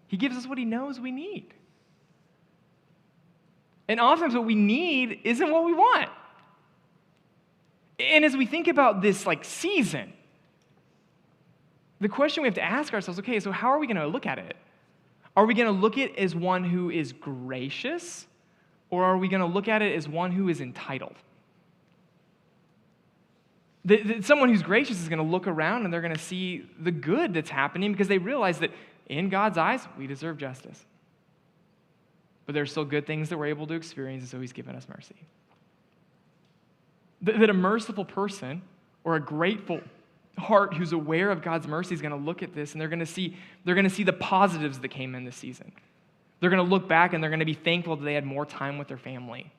He gives us what he knows we need. And oftentimes what we need isn't what we want. And as we think about this season, the question we have to ask ourselves, okay, so how are we going to look at it? Are we going to look at it as one who is gracious, or are we going to look at it as one who is entitled? Someone who's gracious is going to look around and they're going to see the good that's happening because they realize that in God's eyes, we deserve justice. But there's still good things that we're able to experience, and so he's given us mercy. That a merciful person or a grateful heart who's aware of God's mercy is going to look at this and they're going to see the positives that came in this season. They're going to look back and they're going to be thankful that they had more time with their family.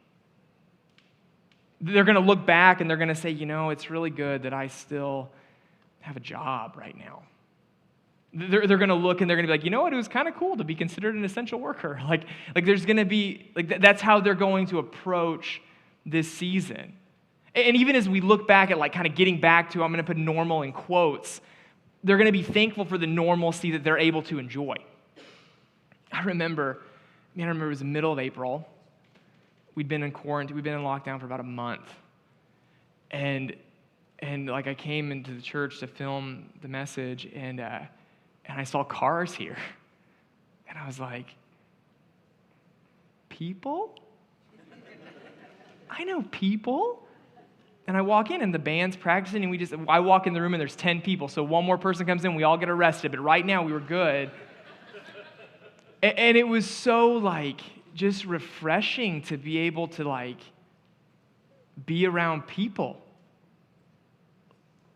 They're going to look back and they're going to say, it's really good that I still have a job right now. They're going to look and they're going to be like, it was kind of cool to be considered an essential worker. There's going to be, that's how they're going to approach this season. And even as we look back at kind of getting back to, I'm going to put normal in quotes, they're going to be thankful for the normalcy that they're able to enjoy. I remember it was the middle of April. We'd been in quarantine. We'd been in lockdown for about a month. And I came into the church to film the message, and I saw cars here. And I was like, people? I know people. And I walk in and the band's practicing and I walk in the room and there's 10 people. So one more person comes in, we all get arrested. But right now we were good. And it was so just refreshing to be able to be around people.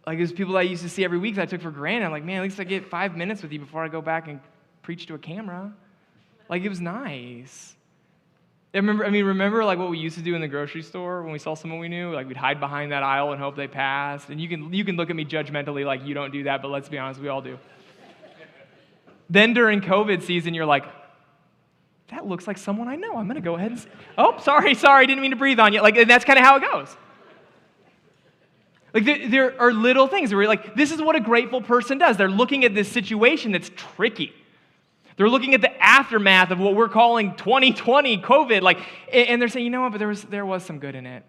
There's people I used to see every week that I took for granted. I'm like, man, at least I get 5 minutes with you before I go back and preach to a camera. Like, it was nice. Remember like what we used to do in the grocery store when we saw someone we knew? Like, we'd hide behind that aisle and hope they passed. And you can look at me judgmentally like you don't do that, but let's be honest, we all do. Then during COVID season, you're like, that looks like someone I know. I'm going to go ahead and oh, sorry, didn't mean to breathe on you. Like, and that's kind of how it goes. Like, there are little things where you're like, this is what a grateful person does. They're looking at this situation that's tricky. They're looking at the aftermath of what we're calling 2020 COVID, like, and they're saying, you know what, but there was some good in it.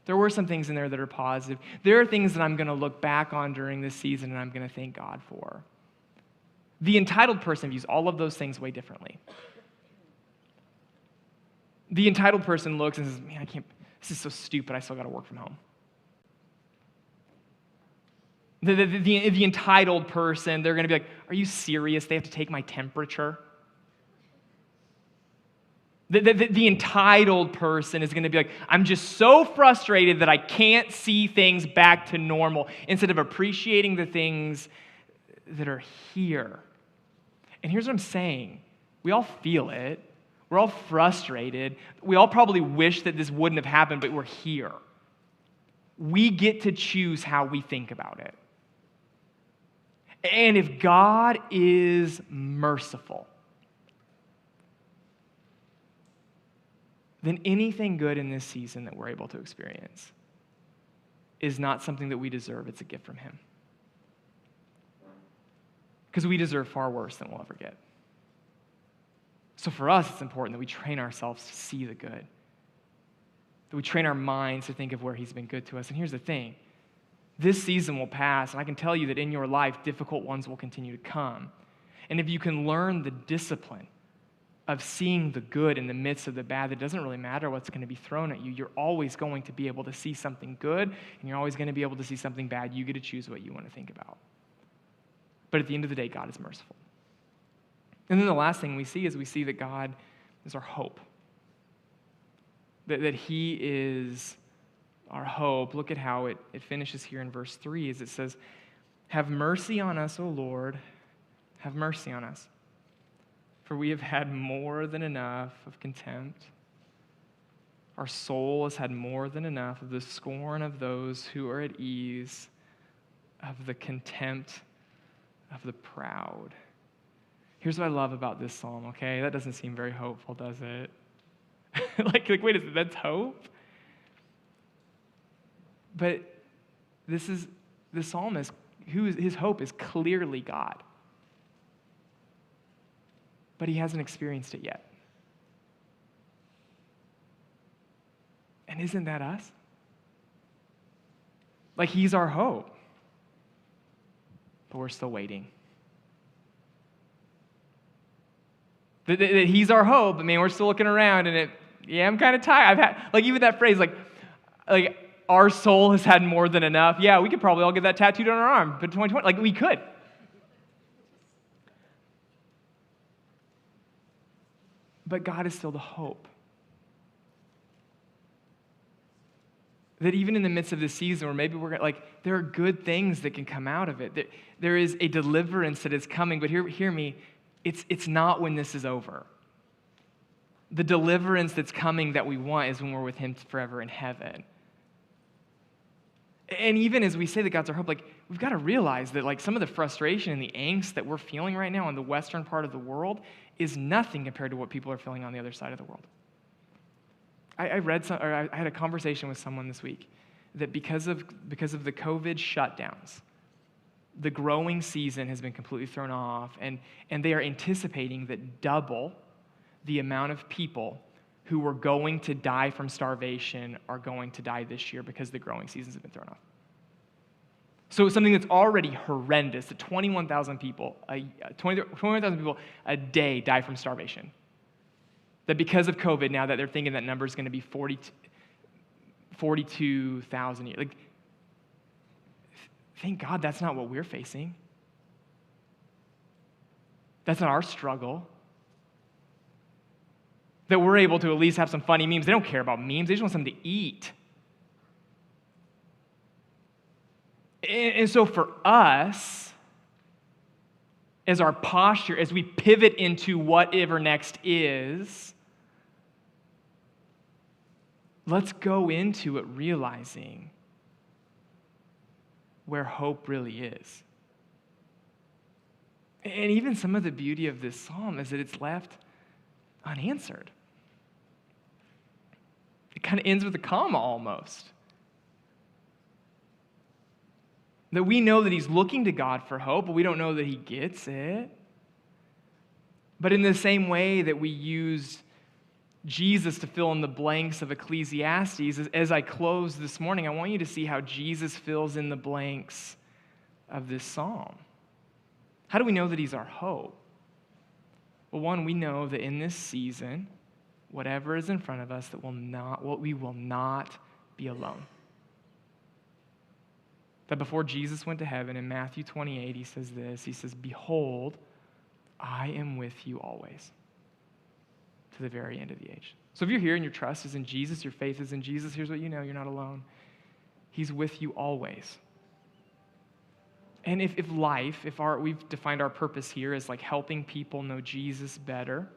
There were some things in there that are positive. There are things that I'm going to look back on during this season and I'm going to thank God for. The entitled person views all of those things way differently. The entitled person looks and says, man, this is so stupid, I still got to work from home. The entitled person, they're going to be like, are you serious? They have to take my temperature? The entitled person is going to be like, I'm just so frustrated that I can't see things back to normal, instead of appreciating the things that are here. And here's what I'm saying. We all feel it. We're all frustrated. We all probably wish that this wouldn't have happened, but we're here. We get to choose how we think about it. And if God is merciful, then anything good in this season that we're able to experience is not something that we deserve. It's a gift from Him. Because we deserve far worse than we'll ever get. So for us, it's important that we train ourselves to see the good. That we train our minds to think of where He's been good to us. And here's the thing. This season will pass, and I can tell you that in your life, difficult ones will continue to come. And if you can learn the discipline of seeing the good in the midst of the bad, it doesn't really matter what's going to be thrown at you. You're always going to be able to see something good, and you're always going to be able to see something bad. You get to choose what you want to think about. But at the end of the day, God is merciful. And then the last thing we see is that God is our hope. That He is our hope. Look at how it finishes here in verse 3 as it says, have mercy on us, O Lord, have mercy on us. For we have had more than enough of contempt. Our soul has had more than enough of the scorn of those who are at ease, of the contempt of the proud. Here's what I love about this psalm, okay? That doesn't seem very hopeful, does it? like, wait a second, that's hope? But the psalmist, his hope is clearly God. But he hasn't experienced it yet. And isn't that us? Like, He's our hope. But we're still waiting. That He's our hope, but man, we're still looking around and I'm kind of tired. I've had, like, even that phrase, like, our soul has had more than enough. Yeah, we could probably all get that tattooed on our arm, but 2020, like, we could. But God is still the hope. That even in the midst of this season where maybe we're like, there are good things that can come out of it. There is a deliverance that is coming, but hear me, it's not when this is over. The deliverance that's coming that we want is when we're with Him forever in heaven. And even as we say that God's our hope, like, we've got to realize that, like, some of the frustration and the angst that we're feeling right now in the western part of the world is nothing compared to what people are feeling on the other side of the world. I had a conversation with someone this week that because of the COVID shutdowns, the growing season has been completely thrown off, and they are anticipating that double the amount of people who were going to die from starvation are going to die this year because the growing seasons have been thrown off. So something that's already horrendous, that 21,000 people a day die from starvation. That because of COVID now that they're thinking that number is going to be 42,000 a year. Like, thank God that's not what we're facing. That's not our struggle. That we're able to at least have some funny memes. They don't care about memes. They just want something to eat. And so for us, as our posture, as we pivot into whatever next is, let's go into it realizing where hope really is. And even some of the beauty of this psalm is that it's left unanswered. It kind of ends with a comma almost. That we know that he's looking to God for hope, but we don't know that he gets it. But in the same way that we use Jesus to fill in the blanks of Ecclesiastes, as I close this morning, I want you to see how Jesus fills in the blanks of this psalm. How do we know that he's our hope? Well, one, we know that in this season, whatever is in front of us, we will not be alone. That before Jesus went to heaven, in Matthew 28, he says this, he says, "Behold, I am with you always, to the very end of the age." So if you're here and your trust is in Jesus, your faith is in Jesus, here's what you know, you're not alone. He's with you always. And if we've defined our purpose here as like helping people know Jesus better,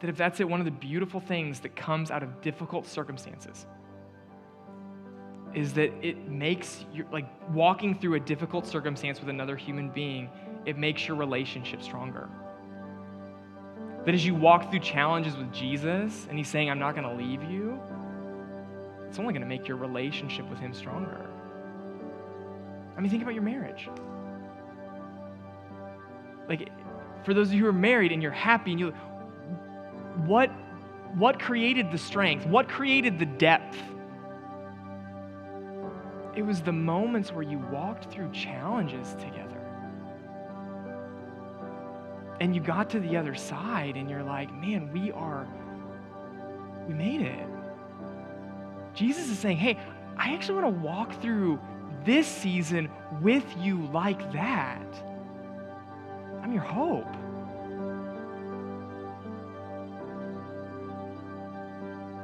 that if that's it, one of the beautiful things that comes out of difficult circumstances is that it makes like walking through a difficult circumstance with another human being, it makes your relationship stronger. That as you walk through challenges with Jesus and he's saying, "I'm not going to leave you," it's only going to make your relationship with him stronger. I mean, think about your marriage. Like, for those of you who are married and you're happy, and what created the strength? What created the depth? It was the moments where you walked through challenges together. And you got to the other side and you're like, man, we made it. Jesus is saying, hey, I actually want to walk through this season with you like that. I'm your hope.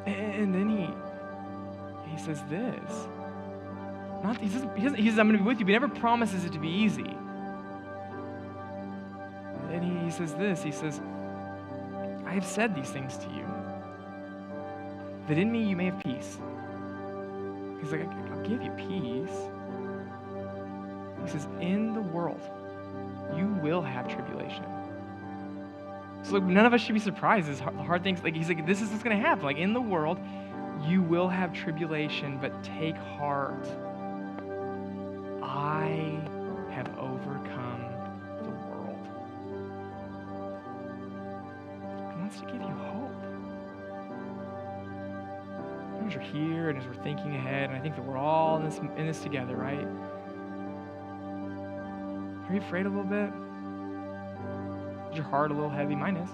And then he says this. He says, I'm going to be with you, but he never promises it to be easy. And he says this. He says, "I have said these things to you, that in me you may have peace." He's like, "I'll give you peace." He says, "In the world, you will have tribulation." So like, none of us should be surprised. The hard things, like he's like, this is what's going to happen. Like, in the world, you will have tribulation, but take heart. I have overcome the world. He wants to give you hope. As you're here and as we're thinking ahead, and I think that we're all in this together, right? Are you afraid a little bit? Is your heart a little heavy? Mine is.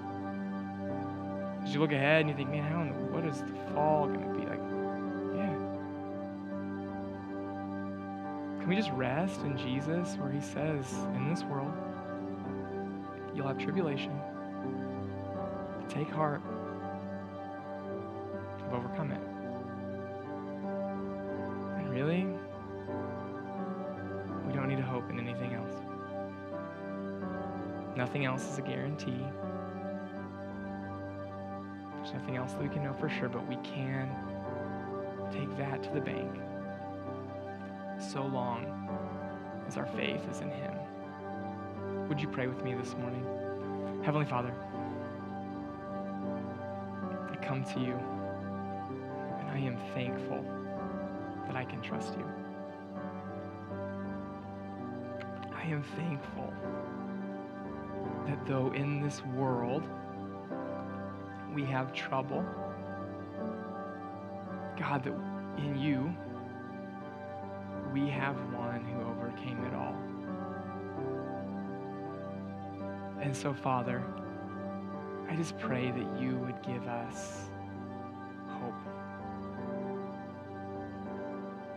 As you look ahead and you think, man, what is the fall going to be like? Yeah. Can we just rest in Jesus where he says, in this world, you'll have tribulation. But take heart. I've overcome it. And really, we don't need to hope in anything else. Nothing else is a guarantee. There's nothing else that we can know for sure, but we can take that to the bank so long as our faith is in him. Would you pray with me this morning? Heavenly Father, I come to you and I am thankful that I can trust you. I am thankful that though in this world we have trouble, God, that in you we have one who overcame it all. And so, Father, I just pray that you would give us hope.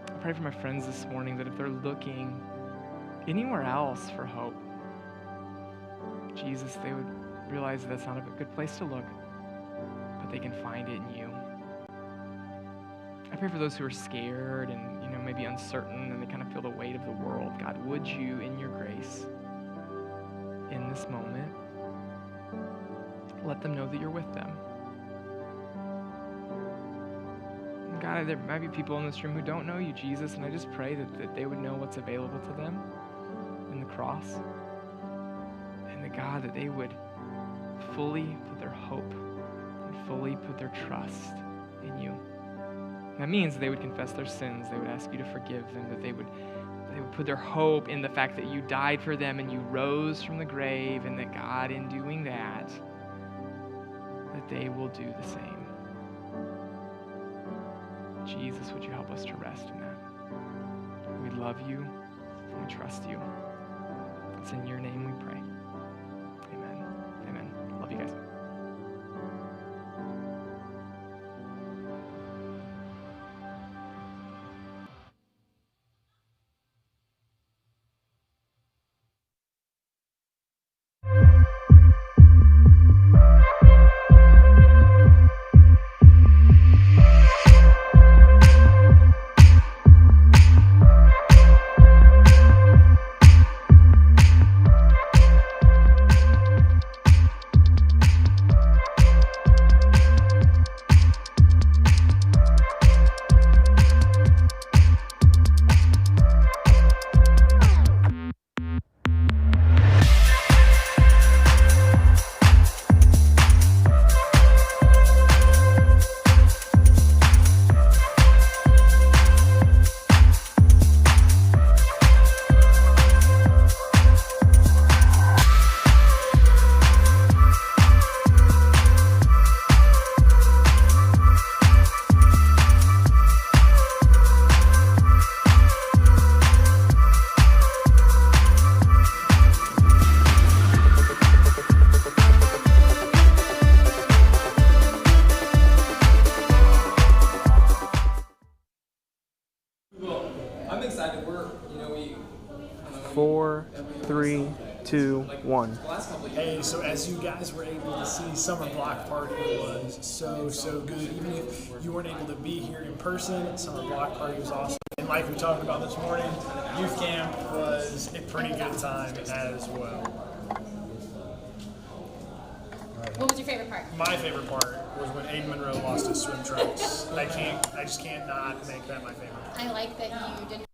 I pray for my friends this morning that if they're looking anywhere else for hope, Jesus, they would realize that's not a good place to look, but they can find it in you. I pray for those who are scared and maybe uncertain and they kind of feel the weight of the world. God, would you, in your grace, this moment. Let them know that you're with them. God, there might be people in this room who don't know you, Jesus, and I just pray that they would know what's available to them in the cross. And that, God, that they would fully put their hope and fully put their trust in you. That means they would confess their sins. They would ask you to forgive them, that they would put their hope in the fact that you died for them and you rose from the grave, and that, God, in doing that they will do the same. Jesus, would you help us to rest in that? We love you and we trust you. It's in your name we pray. Amen. Amen. Love you guys. I'm excited. We're, we 4, 3, 2, 1. Hey, so as you guys were able to see, Summer Block Party was so good. Even if you weren't able to be here in person, Summer Block Party was awesome. And like we talked about this morning, youth camp was a pretty good time as well. What was your favorite part? My favorite part was when Aiden Monroe lost his swim trunks. I just can't not make that my favorite. I like that you didn't